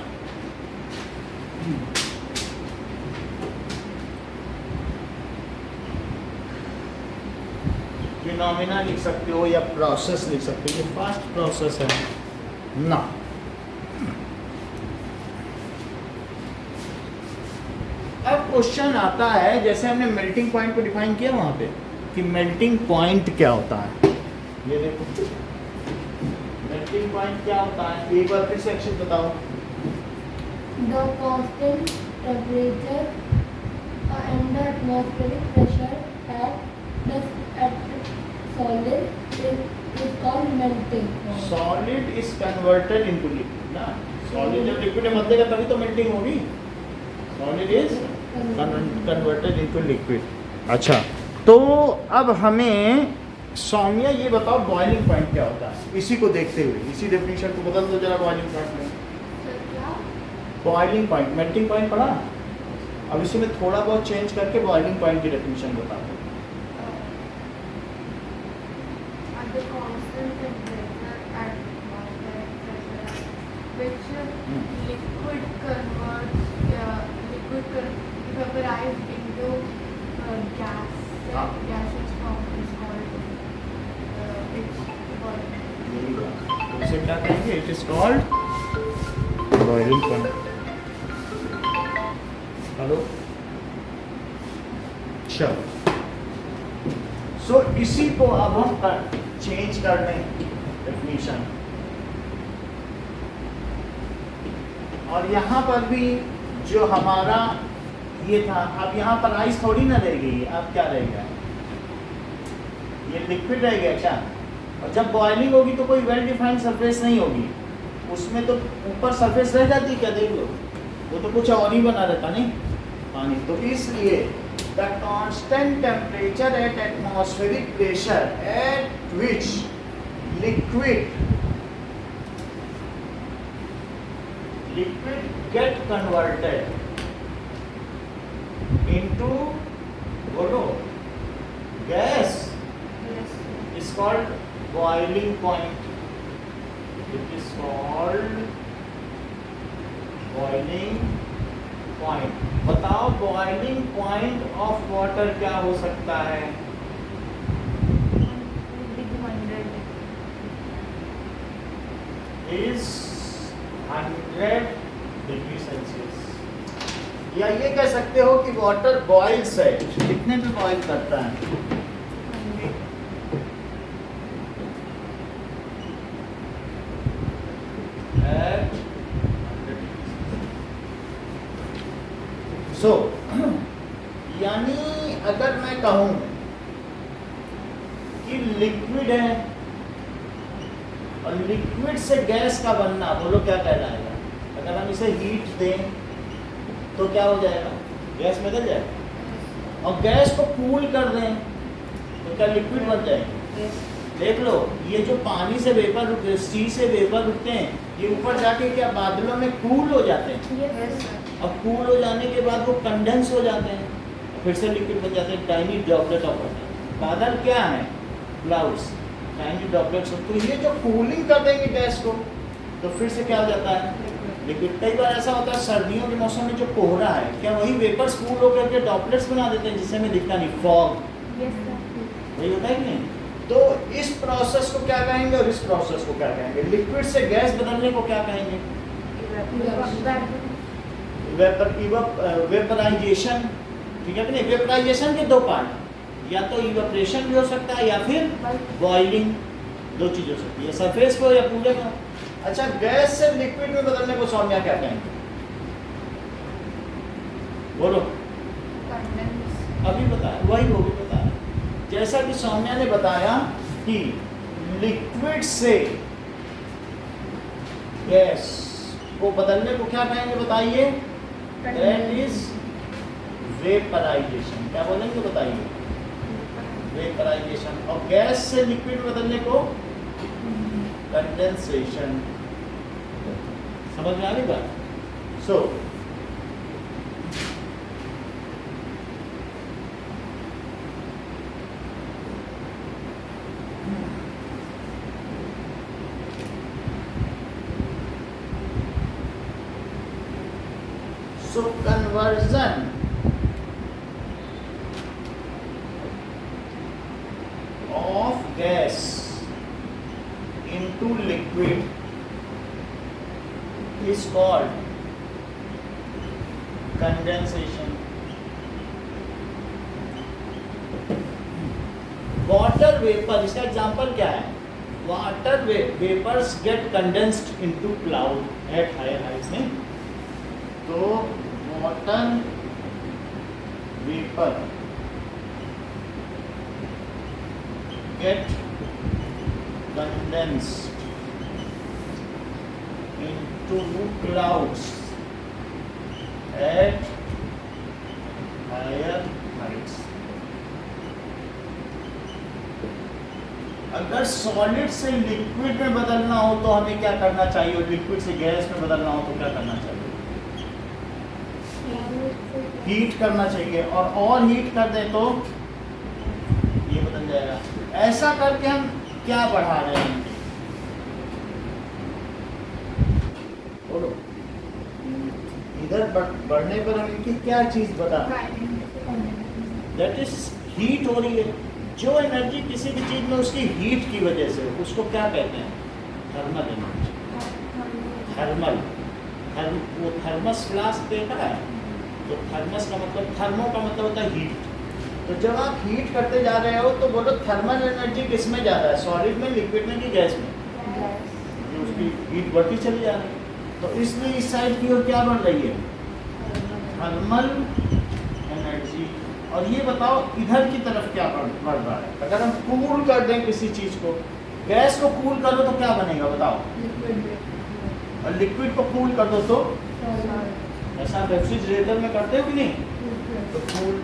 Phenomena लिख सकते हो या प्रोसेस लिख सकते हो, ये फास्ट प्रोसेस है ना। अब क्वेश्चन आता है, जैसे हमने मेल्टिंग पॉइंट को डिफाइन किया वहां पे, कि मेल्टिंग पॉइंट क्या होता है। ये देखो मेल्टिंग पॉइंट क्या होता है, एक बार फिर से अक्षर बताओ। The constant temperature and the atmospheric pressure at solid is called melting point. Solid is converted into liquid ना। सॉलिड जब लिक्विड में बदलेगा तभी तो मेल्टिंग होगी। Solid is converted into liquid. अच्छा, तो अब हमें सौम्या ये बताओ बॉइलिंग पॉइंट क्या होता है, इसी को देखते हुए, इसी डेफिनेशन को बदल दो जरा बॉइलिंग पॉइंट में। बॉइलिंग पॉइंट, मेल्टिंग पॉइंट पढ़ा। अब इसी में थोड़ा बहुत चेंज करके बॉइलिंग पॉइंट की डेफिनेशन बता दो। At the constant temperature at atmospheric pressure, which liquid converts vaporized into gas. हाँ। Gaseous form is called it's boiling. तो उसे क्या कहेंगे? It is called boiling point. Hello, चलो, सो इसी को अब हम चेंज कर दें डेफिनेशन, और यहाँ पर भी जो हमारा ये था, अब यहाँ पर आइस थोड़ी ना रह गई, अब क्या रहेगा? ये लिक्विड रह गया क्या? और जब बॉइलिंग होगी तो कोई वेल डिफाइंड सरफेस नहीं होगी, उसमें तो ऊपर सरफेस रह जाती क्या? देख लो, वो तो कुछ और ही बना रहता नहीं पानी। तो इसलिए the constant temperature at atmospheric pressure at which liquid get converted into बोलो gas Yes. is called boiling point. It is called boiling point. बताओ boiling point of water क्या हो सकता है? Big 100. Is 100 degree Celsius. या ये कह सकते हो कि वाटर बॉइल्स है, कितने पे बॉइल करता है? 100. At 100 सो यानी अगर मैं कहूं कि लिक्विड है और लिक्विड से गैस का बनना, बोलो क्या कहलाएगा? अगर हम इसे हीट दें तो क्या हो जाएगा? गैस बदल जाएगा। और गैस को कूल कर दें तो क्या लिक्विड बन जाएगा? Yes. देख लो, ये जो पानी से वेपर उठते, सी से वेपर उठते हैं, ये ऊपर जाके क्या बादलों में कूल हो जाते हैं। Yes, sir. अब कूल हो जाने के बाद वो कंडेंस हो जाते हैं, फिर से लिक्विड बन जाते हैं, टाइनी ड्रॉपलेट ऑफ वाटर। बादल क्या है? Clouds, tiny droplets. तो ये जो कूलिंग कर देंगे गैस को तो फिर से क्या हो जाता है? लिक्विड। कई बार ऐसा होता है सर्दियों के मौसम में जो कोहरा है, क्या वही वेपर्स कूल होकर के ड्रॉपलेट्स बना देते हैं जिससे हमें दिखता नहीं, फॉग। Yes, sir. वही होता है कि नहीं? तो इस प्रोसेस को क्या कहेंगे और इस प्रोसेस को क्या कहेंगे? लिक्विड से गैस बदलने को क्या कहेंगे? वेपराइजेशन। ठीक है कि नहीं? वेपराइजेशन के दो पार्ट, या तो इवेपोरेशन भी हो सकता है या फिर बॉइलिंग, दो चीज हो सकती है, सरफेस को या पूरे को। अच्छा, गैस से लिक्विड में बदलने को सौम्या क्या कहेंगे? बोलो। Condense. अभी बताया, वही वो भी बताया। जैसा कि सौम्या ने बताया कि लिक्विड से गैस को बदलने को क्या कहेंगे? बताइए। That is vaporization. क्या बोलेंगे? बताइए। वेपराइजेशन। और गैस से लिक्विड में बदलने को कंडेंसेशन। समझ में आ रही बात? सो conversion of gas into liquid is called condensation. Water vapor, इसका एग्जाम्पल क्या है? Water vapors get condensed into cloud at higher heights, नहीं? तो water vapor get condensed into clouds at higher heights. अगर सॉलिड से लिक्विड में बदलना हो तो हमें क्या करना चाहिए, और लिक्विड से गैस में बदलना हो तो क्या करना चाहिए? हीट करना चाहिए, और हीट कर दें तो ये बदल जाएगा। ऐसा करके हम क्या बढ़ा रहे हैं, बोलो। इधर बढ़ने पर हम इनकी क्या चीज बता, दैट इज हीट हो रही है। जो एनर्जी किसी भी चीज में उसकी हीट की वजह से, उसको क्या कहते हैं, थर्मल एनर्जी। थर्मल, वो थर्मस फ्लास्क देखा है, तो थर्मस का मतलब, थर्मो का मतलब होता है हीट। तो जब आप हीट करते जा रहे हो तो बोलो थर्मल एनर्जी किस में ज़्यादा है, सॉलिड में, लिक्विड में कि गैस में? जो उसकी हीट बढ़ती चली जा रही है। तो इसलिए इस साइड की ओर क्या बढ़ रही है, थर्मल एनर्जी। और ये बताओ इधर की तरफ क्या बढ़ रहा है। अगर हम कूल कर दें किसी चीज़ को, गैस को कूल करो तो क्या बनेगा बताओ, और लिक्विड को कूल कर दो तो, ऐसा रेफ्रिजरेटर में करते हो कि नहीं, तो कूल।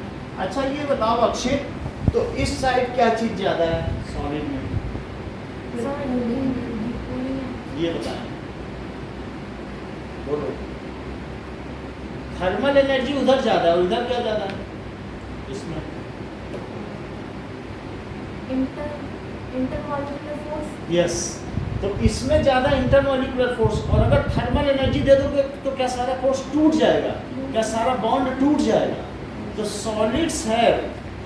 अच्छा ये बताओ अक्षय, तो इस साइड क्या चीज़ ज़्यादा है सॉलिड में, ये बताएं, बोलो। थर्मल एनर्जी उधर ज़्यादा है, उधर क्या ज़्यादा है इसमें, इंटरमॉलिक्यूलर फोर्स। यस, तो इसमें ज़्यादा इंटरमॉलिक्यूलर फोर्स। और अगर थर्मल एनर्जी दे दोगे तो क्या सारा फोर्स टूट जाएगा, क्या सारा बॉन्ड टूट जाएगा। तो सॉलिड्स है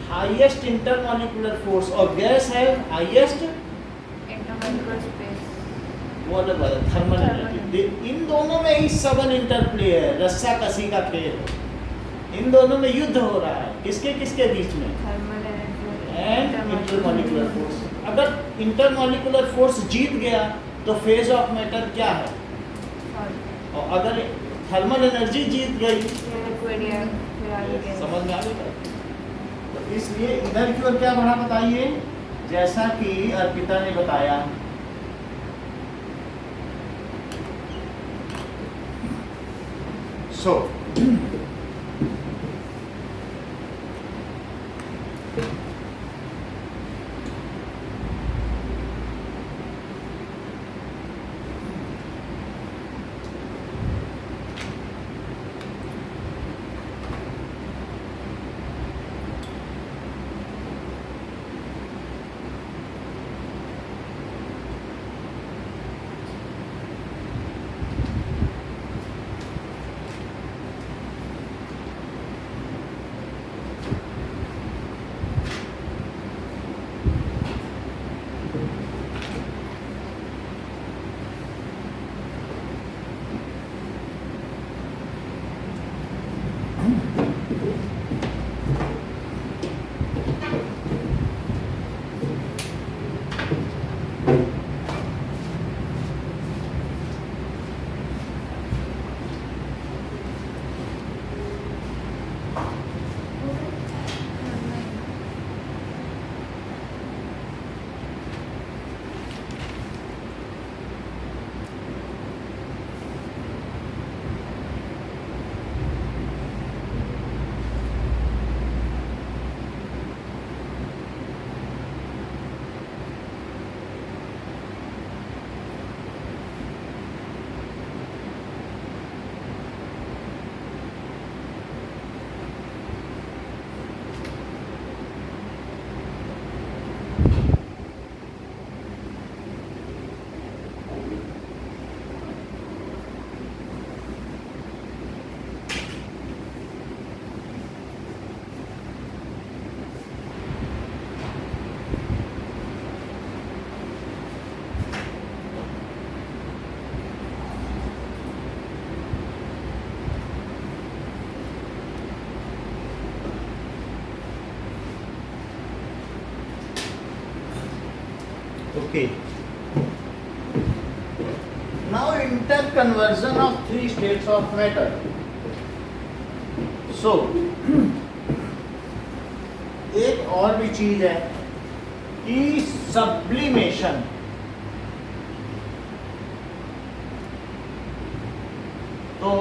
हाईएस्ट इंटरमॉलिक्यूलर फोर्स और गैस है हाईएस्ट इंटरमॉलिक्यूलर स्पेस। वो अलग बात है, थर्मल एनर्जी। इन दोनों में ही सबन इंटरप्ले है, रस्सा कसी का खेल है। इन दोनों में युद्ध हो रहा है, किसके किसके बीच में, thermal energy and intermolecular force. अगर इंटरमॉलिक्यूलर फोर्स जीत गया तो फेज ऑफ मैटर क्या है, और अगर थर्मल एनर्जी जीत गई, समझ में आ गई। तो इसलिए इधर की ओर क्या बढ़ा बताइए, जैसा कि अर्पिता ने बताया, सो okay. Now interconversion of three states of matter. So एक और भी चीज है कि सब्लिमेशन, तो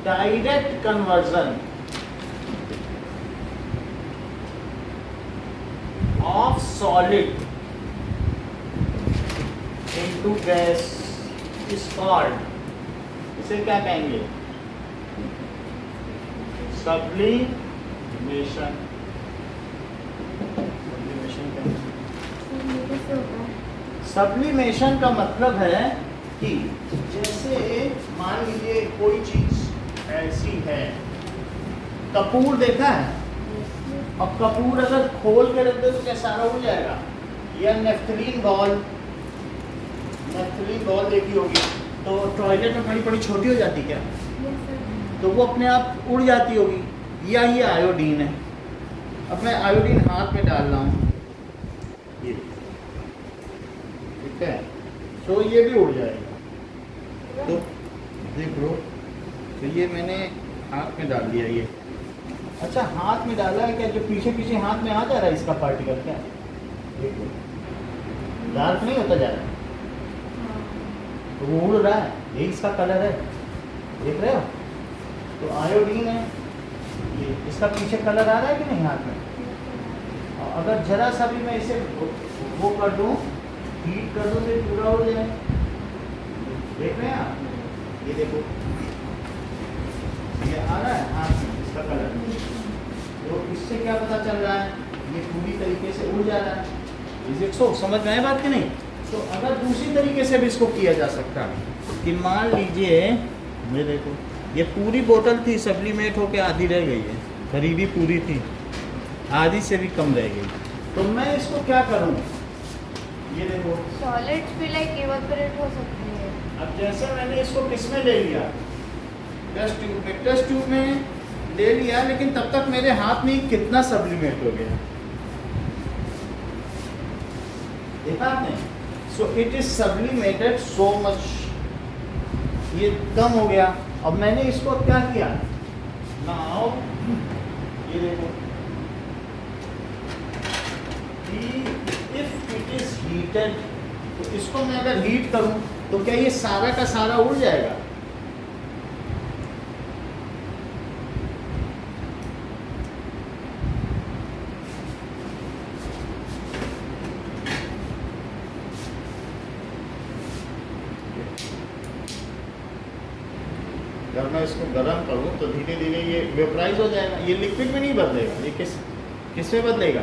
direct conversion of solid into gas is called, इसे क्या कहेंगे, सब्लिमेशन कैसे होता है? सब्लिमेशन का मतलब है कि जैसे मान लीजिए कोई चीज ऐसी है, कपूर देखा है, अब कपूर अगर खोल के रख दे तो क्या सारा उड़ जाएगा? या नेफ्थलीन बॉल देखी होगी, तो टॉयलेट में बड़ी बड़ी छोटी हो जाती क्या? Yes, sir. तो वो अपने आप उड़ जाती होगी। या ये आयोडीन है, अब मैं आयोडीन हाथ में डाल रहा हूँ, ये ठीक है, तो ये भी उड़ जाएगा। तो देख लो, तो ये मैंने हाथ में डाल दिया ये। अच्छा, हाथ में डाला है क्या? जो पीछे पीछे हाथ में आ जा रहा है इसका पार्टिकल क्या? देखो, डार्क नहीं होता जा रहा है, तो वो उड़ रहा है, यही इसका कलर है, देख रहे हो? तो आयोडीन है ये, इसका पीछे कलर आ रहा है कि नहीं हाथ में? और अगर जरा सा भी मैं इसे वो कर दूं, हीट कर दूं, तो ये पूरा उड़ जाए। देख रहे हैं आप? ये देखो, ये आ रहा है हाथ में इसका कलर, तो इससे क्या पता चल रहा है? ये पूरी तरीके से उड़ जा रहा है। इसको समझ में आया बात कि नहीं? तो अगर दूसरी तरीके से भी इसको किया जा सकता है कि मान लीजिए, ये देखो, ये पूरी बोतल थी, सब्लिमेट होके आधी रह गई है, खरीदी पूरी थी, आधी से भी कम रह गई, तो मैं इसको क्या करूं? ये देखो, सॉलिड्स भी लाइक इवेपोरेट हो सकती है। अब जैसे मैंने इसको किसमें ले लिया? टेस्ट ट्यूब में। टेस्ट ट्यूब में ले लिया, लेकिन तब तक मेरे हाथ में कितना सब्लिमेट हो गया, देखा आपने? So it is sublimated so much, ये कम हो गया। अब मैंने इसको क्या किया? नाउ ये देखो, इफ इट इज हीटेड, तो इसको मैं अगर हीट करूं तो क्या ये सारा का सारा उड़ जाएगा? अगर मैं इसको गर्म करूं तो धीरे धीरे ये वेपराइज हो जाएगा, ये लिक्विड में नहीं बदलेगा। ये किस में बदलेगा?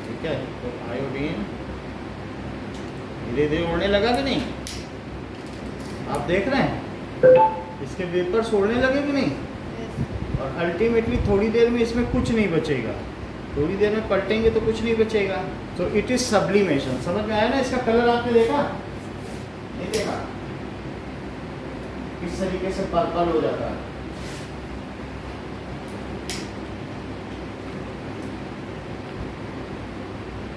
ठीक है, तो आयोडीन धीरे धीरे उड़ने लगा कि नहीं? आप देख रहे हैं इसके वेपर्स उड़ने लगे कि नहीं? और अल्टीमेटली थोड़ी देर में इसमें कुछ नहीं बचेगा, थोड़ी देर में पलटेंगे तो कुछ नहीं बचेगा। तो इट इज सब्लिमेशन। समझ में आया ना? इसका कलर आपने देखा नहीं? देखा किस तरीके से पर्पल हो जाता है।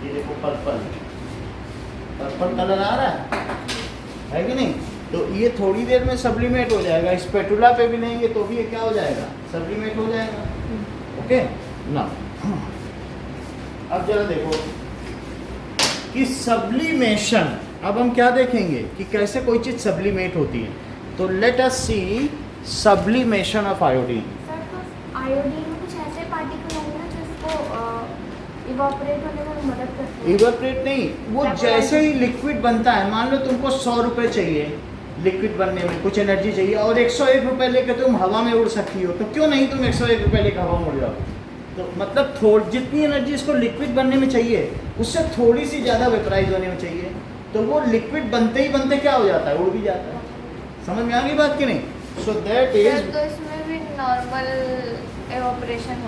ये देखो, पर्पल पर्पल कलर आ रहा है कि नहीं? तो ये थोड़ी देर में सब्लिमेट हो जाएगा। स्पेटुला पे भी लेंगे तो भी ये क्या हो जाएगा? सब्लिमेट हो जाएगा। ओके ना, अब जरा देखो कि सब्लिमेशन, अब हम क्या देखेंगे कि कैसे कोई चीज़ सब्लिमेट होती है। तो let us see sublimation of iodine. Sir, तो आयोडीन में कुछ ऐसे पार्टिकल होंगे ना जिसको इवापोरेट होने में मदद करते हैं? इवेपोरेट नहीं, वो जैसे ही लिक्विड बनता है, मान लो तुमको 100 रुपये चाहिए लिक्विड बनने में, कुछ एनर्जी चाहिए, और 101 रुपये लेकर तुम हवा में उड़ सकती हो, तो क्यों नहीं तुम 101 रुपये लेकर हवा में उड़ जाओ? तो मतलब जितनी एनर्जी इसको लिक्विड बनने में चाहिए, उससे थोड़ी सी ज़्यादा वेपराइज होने में चाहिए, तो वो लिक्विड बनते ही बनते क्या हो जाता है? उड़ भी जाता है। समझ में आ गई बात कि नहीं? सो दैट इज, तो इसमें भी नॉर्मल एवापोरेशन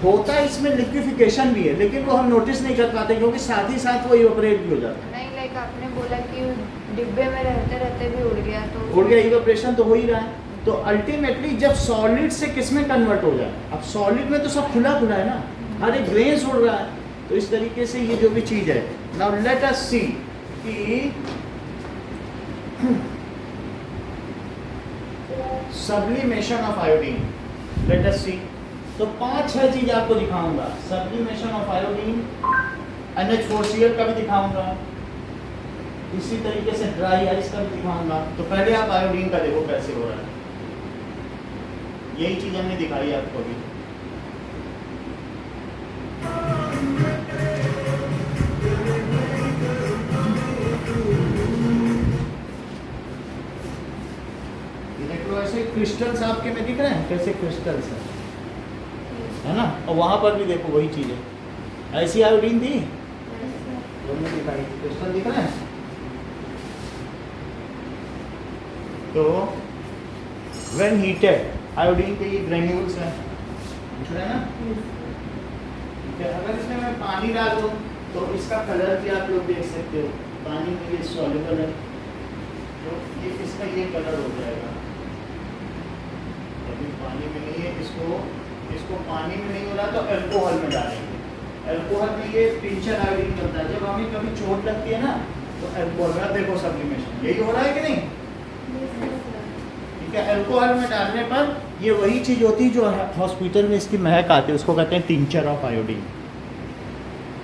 होता है, इसमें लिक्विफिकेशन भी है, लेकिन वो हम नोटिस नहीं कर पाते क्योंकि साथ ही साथ वो इवेपोरेट भी हो जाता है। नहीं, लाइक आपने बोला कि डिब्बे में रहते रहते भी उड़ गया, तो उड़ गया, इवेपोरेशन तो हो ही रहा है। तो अल्टीमेटली जब सॉलिड से किस में कन्वर्ट हो जाए? अब सॉलिड में तो सब खुला खुला है ना, हर एक ग्रेन्स उड़ रहा है। तो इस तरीके से ये जो भी चीज़ है, नाउ लेट अस सी कि sublimation of iodine, let us see. तो 5-6 चीज़ आपको दिखाऊंगा। सब्लिमेशन ऑफ आयोडीन, NH4Cl का भी दिखाऊंगा, इसी तरीके से ड्राई आइस का भी दिखाऊंगा। तो पहले आप आयोडीन का देखो कैसे हो रहा है। यही चीज़ हमने दिखाई आपको अभी। क्रिस्टल्स आपके में दिख रहे हैं, कैसे क्रिस्टल्स हैं, है ना? और वहाँ पर भी देखो वही चीज़ है, ऐसी आयोडीन थी, दोनों दिखाई क्रिस्टल दिख रहे हैं। तो व्हेन हीटेड आयोडीन के ये ग्रेन्यूल्स हैं, दिख रहे हैं ना? ठीक है, अगर इसमें मैं पानी डाल दूँ तो इसका कलर भी आप लोग देख सकते हो, पानी में ये सॉल्युबल है, तो ये इसका ये कलर हो जाएगा। अभी पानी में नहीं है, इसको पानी में नहीं हो रहा तो अल्कोहल में डालेंगे। अल्कोहल में ये टिंचर आयोडीन बनता है, जब हमें कभी चोट लगती है ना तो अल्कोहल में देखो सब्लिमेशन, यही हो रहा है कि नहीं? ठीक है, अल्कोहल में डालने पर ये वही चीज़ होती है जो हॉस्पिटल में इसकी महक आती है, उसको कहते हैं टिंचर ऑफ आयोडीन।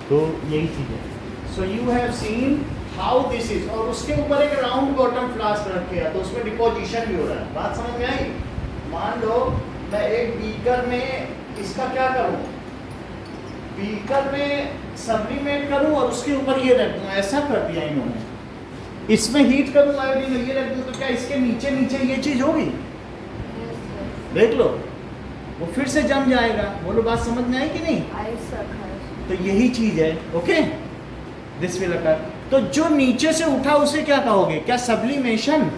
तो यही चीज़ है। So you have seen how this is, और उसके ऊपर एक राउंड बॉटम फ्लास्क रखे हैं तो उसमें डिपोजिशन भी हो रहा है। बात समझ में आई? मान लो मैं एक बीकर में इसका क्या करूं, बीकर में सब्लिमेट करूं और उसके ऊपर ये रख दूं, ऐसा कर दिया इन्होंने। इसमें हीट करूं आयोडीन, ये रख दूं, तो क्या इसके नीचे नीचे ये चीज होगी? देख लो, वो फिर से जम जाएगा। बोलो बात समझ में आई कि नहीं? आइस रखा है। तो यही चीज है। Okay, this will occur. तो जो नीचे से उठा उसे क्या कहोगे? क्या सब्लिमेशन?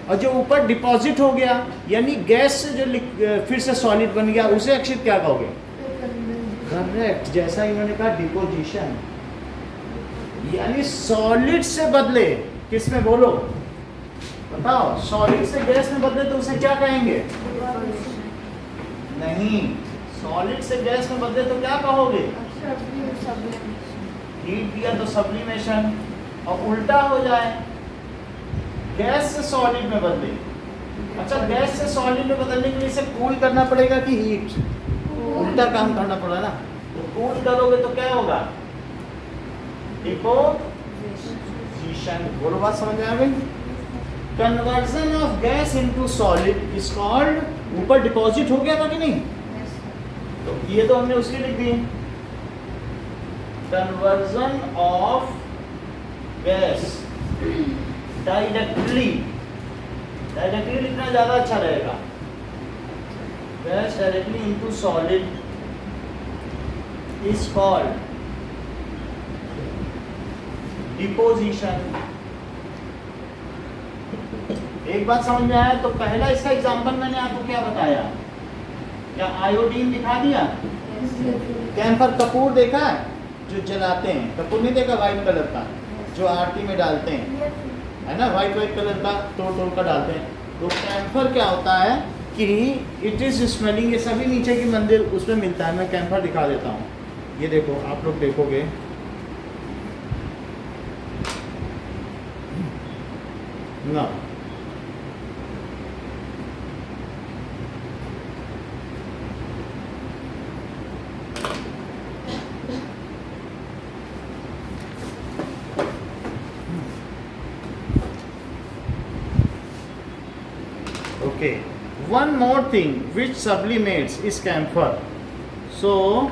और जो ऊपर डिपॉजिट हो गया यानी गैस से जो फिर से सॉलिड बन गया उसे अक्षित क्या कहोगे? करेक्ट, जैसा इन्होंने कहा डिपोजिशन, यानी सॉलिड से बदले किस में? बोलो बताओ, सॉलिड से गैस में बदले तो उसे क्या कहेंगे? नहीं, सॉलिड से गैस में बदले तो क्या कहोगे? हीट दिया तो सब्लिमेशन, और उल्टा हो जाए गैस से सॉलिड में बदले। अच्छा, गैस से सॉलिड में बदलने के लिए इसे कूल करना पड़ेगा कि हीट? उल्टा काम करना पड़ा ना। तो कूल करोगे तो क्या होगा? डिपोजिशन। बोलो बात समझ में आ गई? Conversion of gas into solid is called, ऊपर डिपॉजिट हो गया था कि नहीं? तो ये तो हमने उसकी लिख दी, conversion of gas directly. Directly लिखना ज्यादा अच्छा रहेगा। Gas directly into solid is called deposition. एक बात समझ में आया? तो पहला इसका एग्जांपल मैंने आपको क्या बताया? क्या आयोडीन दिखा दिया? कैंपर कपूर देखा है जो जलाते हैं? कपूर नहीं देखा? व्हाइट कलर का जो आरती में डालते हैं, है ना? व्हाइट कलर का तोड़ तोड़ कर डालते हैं। तो कैंपर क्या होता है कि इट इज स्मेलिंग, ये सभी नीचे की मंदिर उसमें मिलता है। मैं कैंपर दिखा देता हूँ, ये देखो, आप लोग देखोगे ना, okay, one more thing which sublimates is camphor. So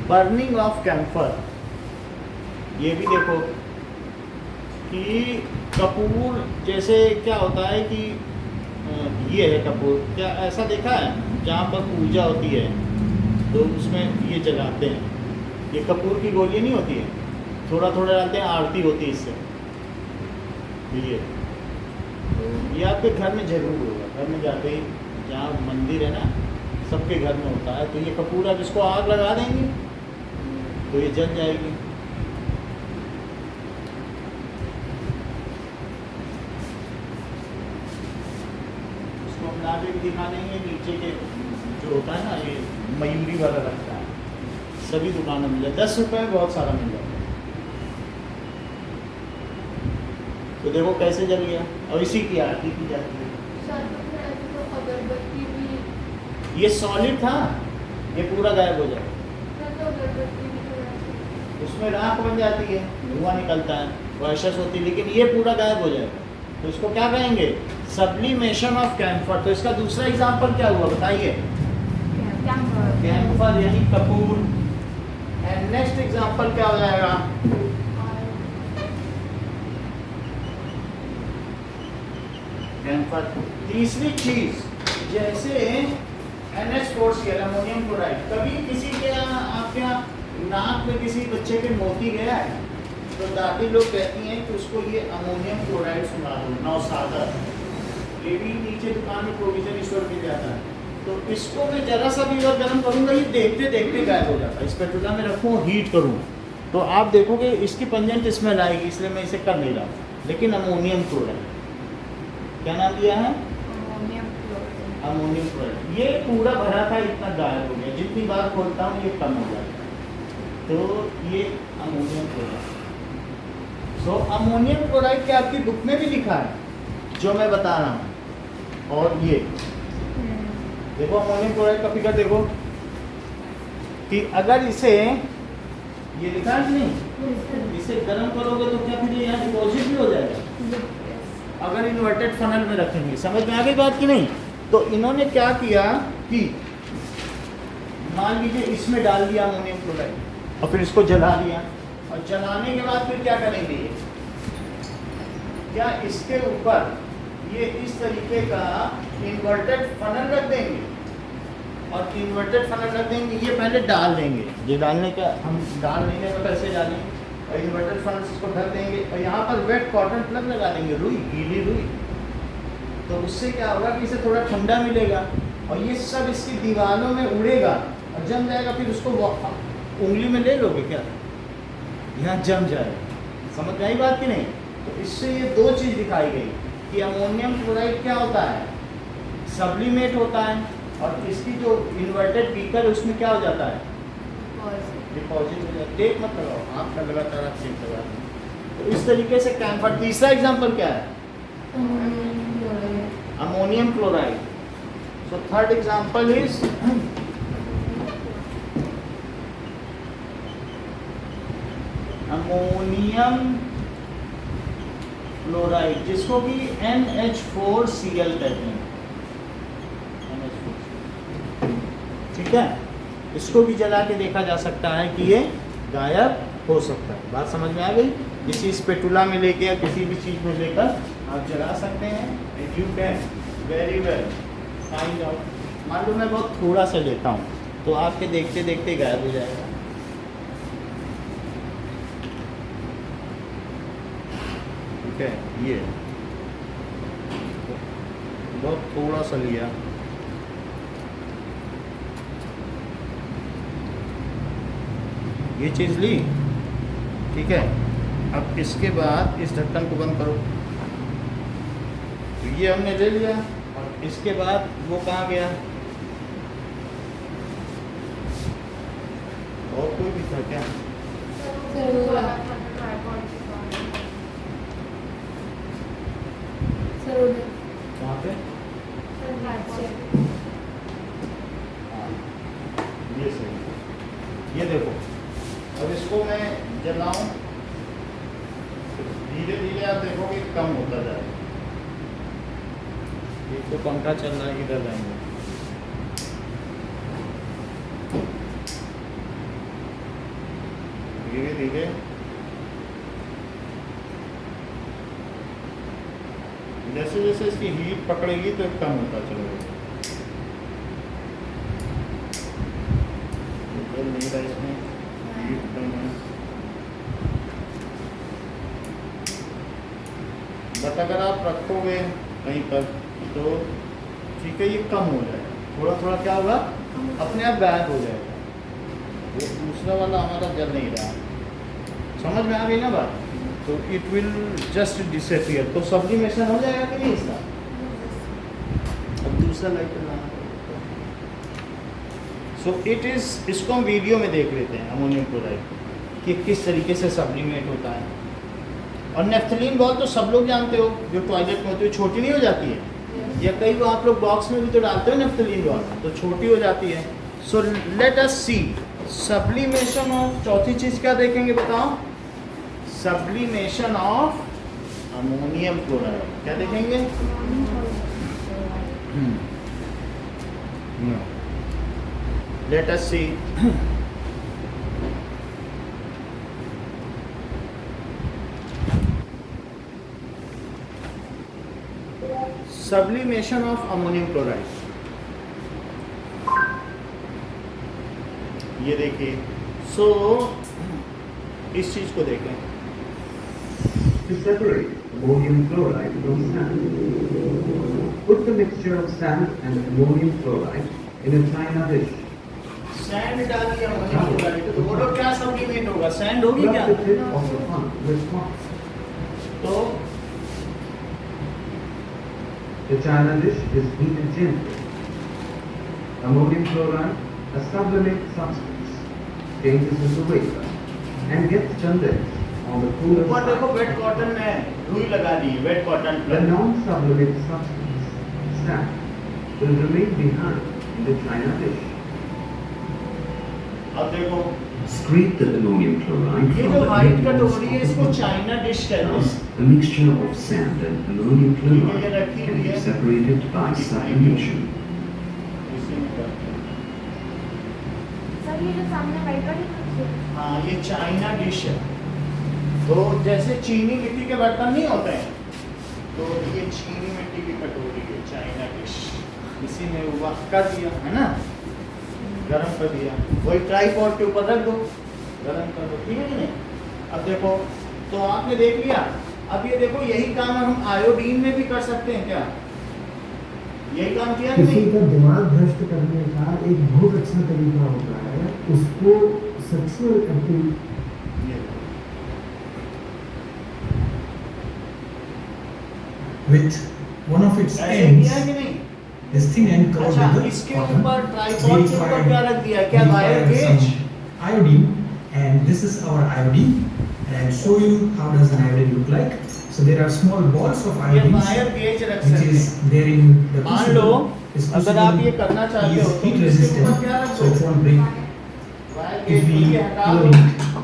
burning of camphor, ये भी देखो कि कपूर जैसे क्या होता है कि ये है कपूर, क्या ऐसा देखा है जहाँ पर पूजा होती है तो उसमें ये जलाते हैं, ये कपूर की गोली नहीं होती है, थोड़ा थोड़ा डालते हैं, आरती होती है इससे। ये आपके घर में जरूर होगा, घर में जाते ही जहाँ मंदिर है ना सबके घर में होता है। तो ये कपूर अब इसको आग लगा देंगे तो ये जल जाएगी। उसको हम लाके भी दिखा देंगे, नीचे के जो होता है ना ये मयूरी वाला रखता है, सभी दुकानों में मिल जाए, 10 रुपये में बहुत सारा मिल जाता है। तो देखो कैसे जल गया, और इसी की आरती की जाती है। ये सॉलिड था, ये पूरा गायब हो जाए, उसमें राख बन जाती है, धुआं निकलता है, वैशस होती है, लेकिन ये पूरा गायब हो जाएगा। तो इसको क्या कहेंगे? Sublimation of camphor. तो इसका दूसरा एग्जांपल क्या हुआ बताइए? कैंफर यानी कपूर। एंड नेक्स्ट एग्जांपल क्या हो जाएगा? कैम्फर। तीसरी चीज, जैसे NH4Cl अमोनियम क्लोराइड, कभी किसी के यहाँ आपके यहाँ नाक में किसी बच्चे के मोती गया है तो दादी लोग कहती हैं कि उसको ये अमोनियम क्लोराइड सुना दो, नौसादर, ये भी नीचे दुकान में प्रोविजन स्टोर मिल जाता है। तो इसको मैं जरा सा भी अगर गर्म करूँगा ये देखते देखते गायब हो जाता है। स्पैटुला में रखूँ हीट करूँ तो आप देखोगे इसकी पंजेंट स्मेल आएगी, इसलिए मैं इसे कर नहीं रहा। लेकिन अमोनियम क्लोराइड, क्या नाम दिया है? Ammonium chloride. Ammonium chloride. ये पूरा भरा था, इतना गायब हो गया, जितनी बार खोलता हूँ ये कम हो जाता है। तो ये ammonium chloride. So ammonium chloride के आपकी बुक में भी लिखा है जो मैं बता रहा हूँ। और ये देखो अमोनियम क्लोराइड का फिगर देखो कि अगर इसे, ये लिखा है कि नहीं, इसे गर्म करोगे तो क्या फिर ये यहाँ डिपॉजिट भी हो जाएगा अगर इन्वर्टेड फनल में रखेंगे। समझ में आ गई बात कि नहीं? तो इन्होंने क्या किया कि मान लीजिए इसमें डाल दिया अमोनियम क्लोराइड और फिर इसको जला दिया, और जलाने के बाद फिर क्या करेंगे, ये क्या इसके ऊपर ये इस तरीके का इन्वर्टेड फनल रख देंगे, और इन्वर्टेड फनल रख देंगे, ये पहले डाल देंगे, ये डालने का हम डाल देंगे तो कैसे डालेंगे, और इन्वर्टेड फनल इसको ढक देंगे, और यहाँ पर वेट कॉटन प्लग लगा देंगे, रुई, गीली रुई। तो उससे क्या होगा कि इसे थोड़ा ठंडा मिलेगा, और ये सब इसकी दीवारों में उड़ेगा और जम जाएगा। फिर उसको उंगली में ले लोगे क्या, यहाँ जम जाएगा। समझ में आई बात कि नहीं? तो इससे ये दो चीज़ दिखाई गई कि अमोनियम क्लोराइड क्या होता है, सब्लिमेट होता है, और इसकी जो इन्वर्टेड बीकर है उसमें क्या हो जाता है, डिपॉजिट हो जाता है। देख मत लगाओ, आपका लगातार आप चेक करा। तो इस तरीके से कैम्फर। तीसरा एग्जाम्पल क्या है, ammonium chloride. So third example is ammonium chloride, जिसको कि NH4Cl कहते हैं। ठीक है, इसको भी जला के देखा जा सकता है कि ये गायब हो सकता है। बात समझ में आ गई? किसी स्पेटुला में लेके या किसी भी चीज़ में लेकर आप जला सकते हैं। You can very well find out. मान लो मैं बहुत थोड़ा सा लेता हूँ तो आपके देखते देखते गायब हो जाएगा। ठीक है, ये बहुत थोड़ा सा लिया, ये चीज़ ली। ठीक है, अब इसके बाद इस ढक्कन को बंद करो। तो ये हमने ले लिया, और इसके बाद वो कहाँ गया, और कोई भी था क्या? कहाँ पे? हाँ, ये सही। ये देखो, अब इसको मैं जलाऊं, धीरे धीरे आप देखोगे कम होता जाएगा। एक तो पंखा चल रहा है, इधर जाएंगे, धीरे धीरे जैसे जैसे इसकी हीट पकड़ेगी तो कम होता चलेगा। नहीं था इसमें हीट कम है, बट अगर आप रखोगे कहीं पर तो ठीक है, ये कम हो जाएगा, थोड़ा थोड़ा क्या होगा, अपने आप गायब हो जाएगा। वो दूसरा वाला हमारा जल नहीं रहा। समझ में आ गई ना बात? तो इट विल जस्ट डिसअपियर। तो सब्लिमेशन हो जाएगा कि नहीं इसका? अब दूसरा लाइट लगाना पड़ेगा। सो इट इज़, इसको हम वीडियो में देख लेते हैं अमोनियम क्लोराइड कि किस तरीके से सब्लिमेट होता है। और नेफ्थलीन बॉल तो सब लोग जानते हो, जो टॉयलेट में होती है, छोटी नहीं हो जाती है, या कई बार आप लोग बॉक्स में भी तो डालते हो नेफ्थलीन बॉल, तो छोटी हो जाती है। So let us see sublimation of, चौथी चीज़ क्या देखेंगे बताओ, सब्लिमेशन ऑफ अमोनियम क्लोराइड। क्या देखेंगे? Let us see sublimation of ammonium chloride. ये देखिए, सो इस चीज को देखें। To separate ammonium chloride from sand, put the mixture of sand and ammonium chloride in a china dish. Sand डालिए अमोनियम क्लोराइड, तो बोलो क्या सब्लिमेट होगा? सैंड होगी क्या? Rub the tip of the funnel with cotton. तो The china dish is heated gently. Ammonium chloride, a sublimate substance, changes into vapor and gets condensed on the cooler ऊपर देखो side. Wait cotton में रुई लगा दी, wet cotton The plug. non-sublimate substance, sand, will remain behind in the china dish. अब देखो, Scrape the ammonium chloride ये from जो the व्हाइट edges कटोरी है of the इसको funnel. चाइना डिश कहते Thus, हैं। a mixture of sand and ammonium chloride can be separated by sublimation. इसी में करते हैं। सर ये जो सामने वाइट वाली कुर्सी है, हाँ, ये चाइना डिश है। तो जैसे चीनी मिट्टी के बर्तन नहीं होते हैं, तो ये चीनी मिट्टी की कटोरी है चाइना डिश। इसी में वो वक्त कर दिया है ना, गरम कर दिया, वही ट्राईपॉड के ऊपर रख दो, गरम कर दो, ठीक है कि नहीं? अब देखो, तो आपने देख लिया। अब ये देखो, यही काम हम आयोडीन में भी कर सकते हैं क्या? यही काम किया कि किसी नहीं? का दिमाग भ्रष्ट करने का एक बहुत अच्छा तरीका होता है, उसको सेक्सुअल एक्टिविटी ये देखो। with one of its ऐसे ends किया कि नहीं? is thin and covered अच्छा, with the इसके cotton. ऊपर ट्राइपॉड के ऊपर क्या रख दिया? क्या wire we required gauge? some iodine, and this is our iodine, and I'll show you how does an iodine look like. So there are small balls of ये iodine wire gauge रख which सकते is हैं। there in the मान लो, crucible. This अगर आप ये crucible करना चाहते हो is तो heat इसके resistant, ऊपर क्या रख so it दो? won't break wire if gauge we को ये हटा cool दो। it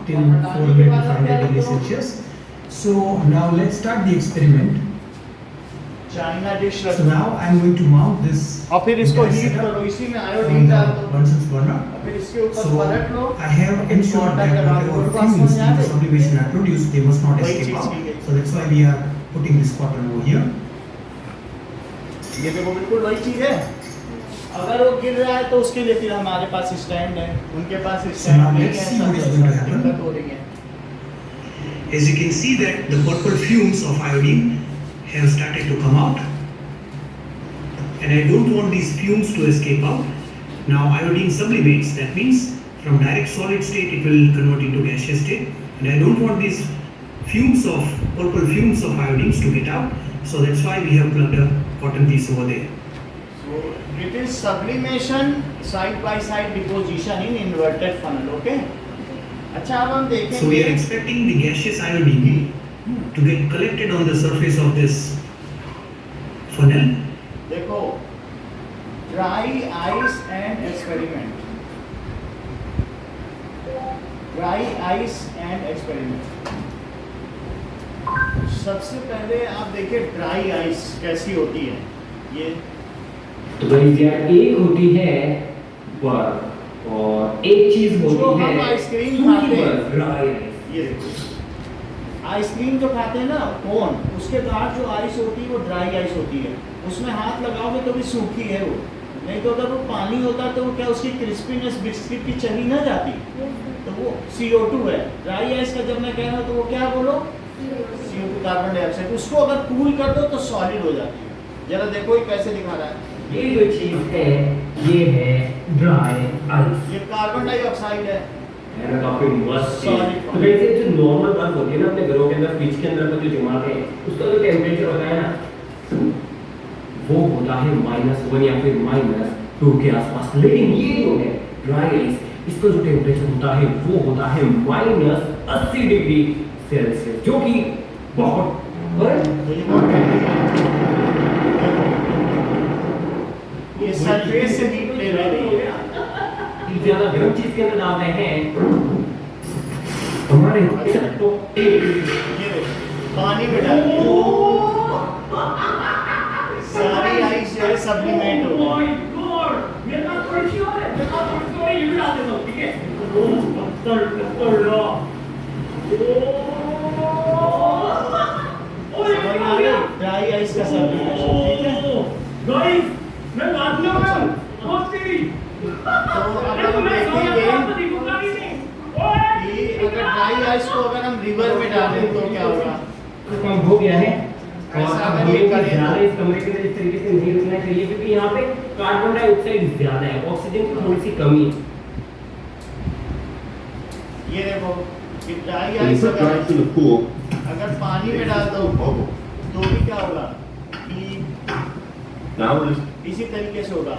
till और हटाने के 400 बाद to आप क्या 500 रख degrees दो? Celsius. So now let's start the experiment. China dish रख So दो। now I'm going to mount this और फिर इसको gas हीट setup करो, इसी में on आयोडीन डाल the दो, Bunsen's burner. और फिर इसके ऊपर So पलट लो। I have ensured that whatever fumes in the sublimation are produced, they must not वही escape चीज़ out. की गई। So that's why we are putting this cotton over here. ये देखो, बिल्कुल वही चीज है। अगर वो गिर रहा है तो उसके लिए फिर हमारे पास स्टैंड है, उनके पास now स्टैंड नहीं let's है, see what is सब going to happen. दिक्कत हो रही है। As you can see that the purple fumes of iodine have started to come out. And I don't want these fumes to escape out. Now iodine sublimates, that means from direct solid state it will convert into gaseous state. And I don't want these fumes of, purple fumes of iodines to get out. So that's why we have plugged a cotton piece over there. So it is sublimation side by side deposition in inverted funnel, okay? अच्छा, अब हम देखेंगे। So we are expecting the gaseous iodine to get collected on the surface of this funnel. देखो, dry ice and experiment, dry ice and experiment. सबसे पहले आप देखिए dry ice कैसी होती है। ये तो भाई यार, एक होती है बर्फ और एक चीज जो होती हम है आइसक्रीम सूखी खाते हैं। बर्फ, ड्राई आइस। ये देखो, आइसक्रीम जो खाते हैं ना कोन, उसके बाद जो आइस होती है वो ड्राई आइस होती है। उसमें हाथ लगाओगे तो भी सूखी है वो, नहीं तो अगर वो पानी होता तो वो क्या उसकी क्रिस्पीनेस बिस्किट की चली ना जाती, तो वो CO2 है। ड्राई आइस का जब मैं कह रहा हूँ तो वो क्या बोलो, CO2 कार्बन डाइऑक्साइड। उसको अगर कूल कर दो तो सॉलिड हो जाती है। जरा देखो ये कैसे दिखा रहा है, ये जो चीज है ये है ड्राई आइस। ये कार्बन डाइऑक्साइड है। है ना, काफी मस्त चीज। Solid तो वैसे जो नॉर्मल बर्फ होती है ना अपने घरों के अंदर, फ्रिज के अंदर जो जमाते हैं, उसका जो टेम्परेचर होता है ना, वो होता है -1 या फिर -2 के आसपास। लेकिन ये जो है ड्राई आइस, इसका जो टेम्परेचर होता है वो होता है -80 डिग्री सेल्सियस, जो कि बहुत तो ये बहुत ये सरफेस से हीट ले रही है। ज्यादा गर्म चीज के अंदर डालते हैं हमारे तो ये देखो, पानी में डाल दिया, सारी आइस जो है सब्लिमेट हो गई। मेरे पास थोड़ी सी और है, मेरे पास थोड़ी सी और है, ये भी डाल देता हूँ, ठीक है? समझ में आ गई? ड्राई आइस का सब्लिमेशन, ठीक है? आइस को अगर हम रिवर में डालें तो क्या होगा? तो कम हो गया है और ऐसा अब अगर हमें ये करें तो- ज़्यादा इस कमरे के अंदर इस तरीके से नहीं रुकना चाहिए क्योंकि यहाँ पे कार्बन डाइऑक्साइड ज़्यादा है, ऑक्सीजन की थोड़ी सी कमी है। ये देखो कि dry When you ice put dry ice in the pool, अगर पानी में डाल दो bubble. तो भी क्या होगा कि Now we're just इसी तरीके से होगा।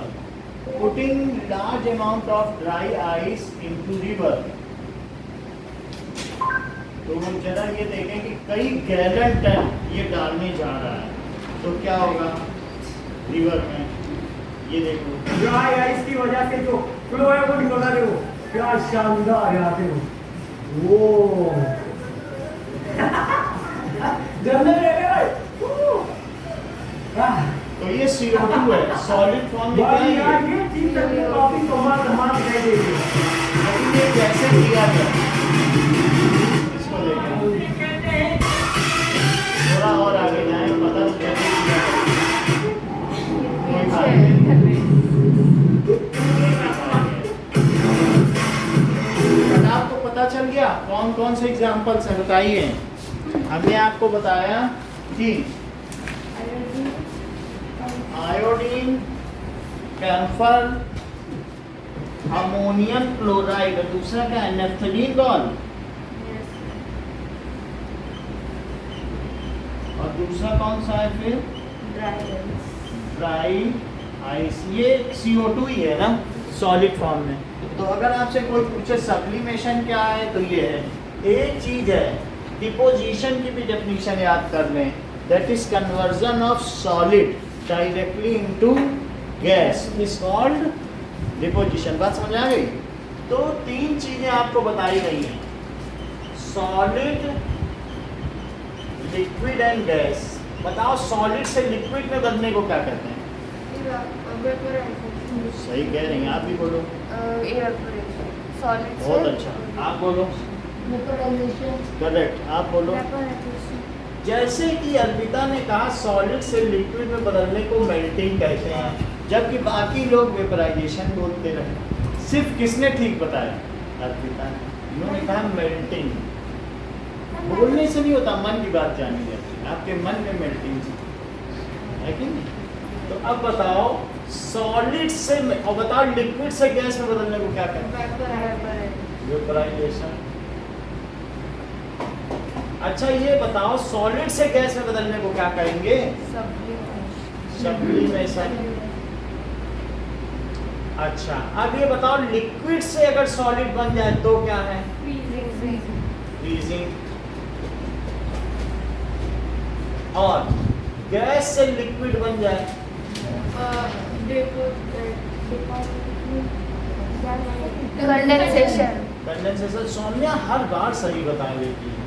Putting large amount of dry ice into river, तो हम जरा ये देखें कि कई गैलन टन ये डालने जा रहा है, तो क्या होगा रिवर में? ये देखो ड्राई आइस की वजह से जो फ्लो है वो निकल रहे हो, क्या शानदार है आते हो वो जल्दी तो ये CO2 है, सॉलिड फॉर्म में क्या है ये? ये चीज करके काफी कमाल दिखाई देगी। लेकिन ये कैसे किया गया इसको देखें, थोड़ा और आगे जाएं पता तो कैसे किया गया। कोई बात नहीं। बट आपको पता चल गया कौन कौन से एग्जाम्पल्स हैं, बताइए। हमने आपको बताया कि आयोडीन, कैम्फर, अमोनियम क्लोराइड और दूसरा क्या है नेफ्थलीन कौन, और दूसरा कौन सा है फिर ड्राई आइस। ये CO2 ही है ना सॉलिड फॉर्म में। तो अगर आपसे कोई पूछे सब्लिमेशन क्या है तो ये है, एक चीज है डिपोजिशन की भी डेफिनेशन याद कर लें, that is conversion of solid directly into gas is called deposition. बात समझ आ गई? तो तीन चीजें आपको बताई गई हैं, सॉलिड, लिक्विड एंड गैस। बताओ सॉलिड से लिक्विड में बदलने को क्या कहते हैं? सही कह रही हैं, आप भी बोलो। सॉलिड बहुत अच्छा, आप बोलो। करेक्ट, आप बोलो। जैसे कि अर्पिता ने कहा सॉलिड से लिक्विड में बदलने को मेल्टिंग कहते हैं, जबकि बाकी लोग वेपराइजेशन बोलते रहे। सिर्फ किसने ठीक बताया? अर्पिता ने। उन्होंने कहा मेल्टिंग। बोलने से नहीं होता, मन की बात जानी जाती है, आपके मन में मेल्टिंग है कि नहीं? तो अब बताओ सॉलिड से और बताओ लिक्विड से गैस में बदलने को क्या कहते हैं? वेपराइजेशन। अच्छा ये बताओ सॉलिड से गैस में बदलने को क्या कहेंगे? सब्लिमेशन। अच्छा अब ये बताओ लिक्विड से अगर सॉलिड बन जाए तो क्या है? फ्रीजिंग। और गैस से लिक्विड बन जाए? कंडेंसेशन। कंडेंसेशन। सौम्या हर बार सही बता लेती है,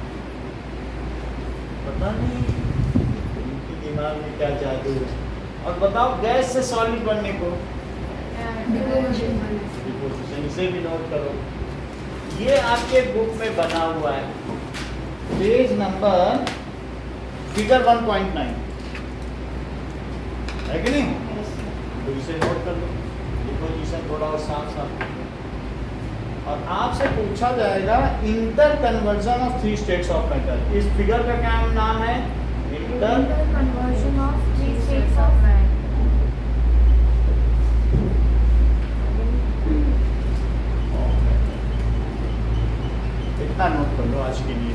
पता नहीं उनके दिमाग में क्या जादू है। और बताओ गैस से सॉलिड बनने को? डिपोजिशन। इसे भी नोट करो, ये आपके बुक में बना हुआ है, पेज नंबर फिगर 1.9 है कि नहीं? तो इसे नोट कर लो, डिपोजिशन थोड़ा और साफ साफ। और आपसे पूछा जाएगा inter conversion of 3 states of matter. इस फिगर का क्या नाम है? Inter conversion of 3 states of इतना नोट कर लो आज के लिए।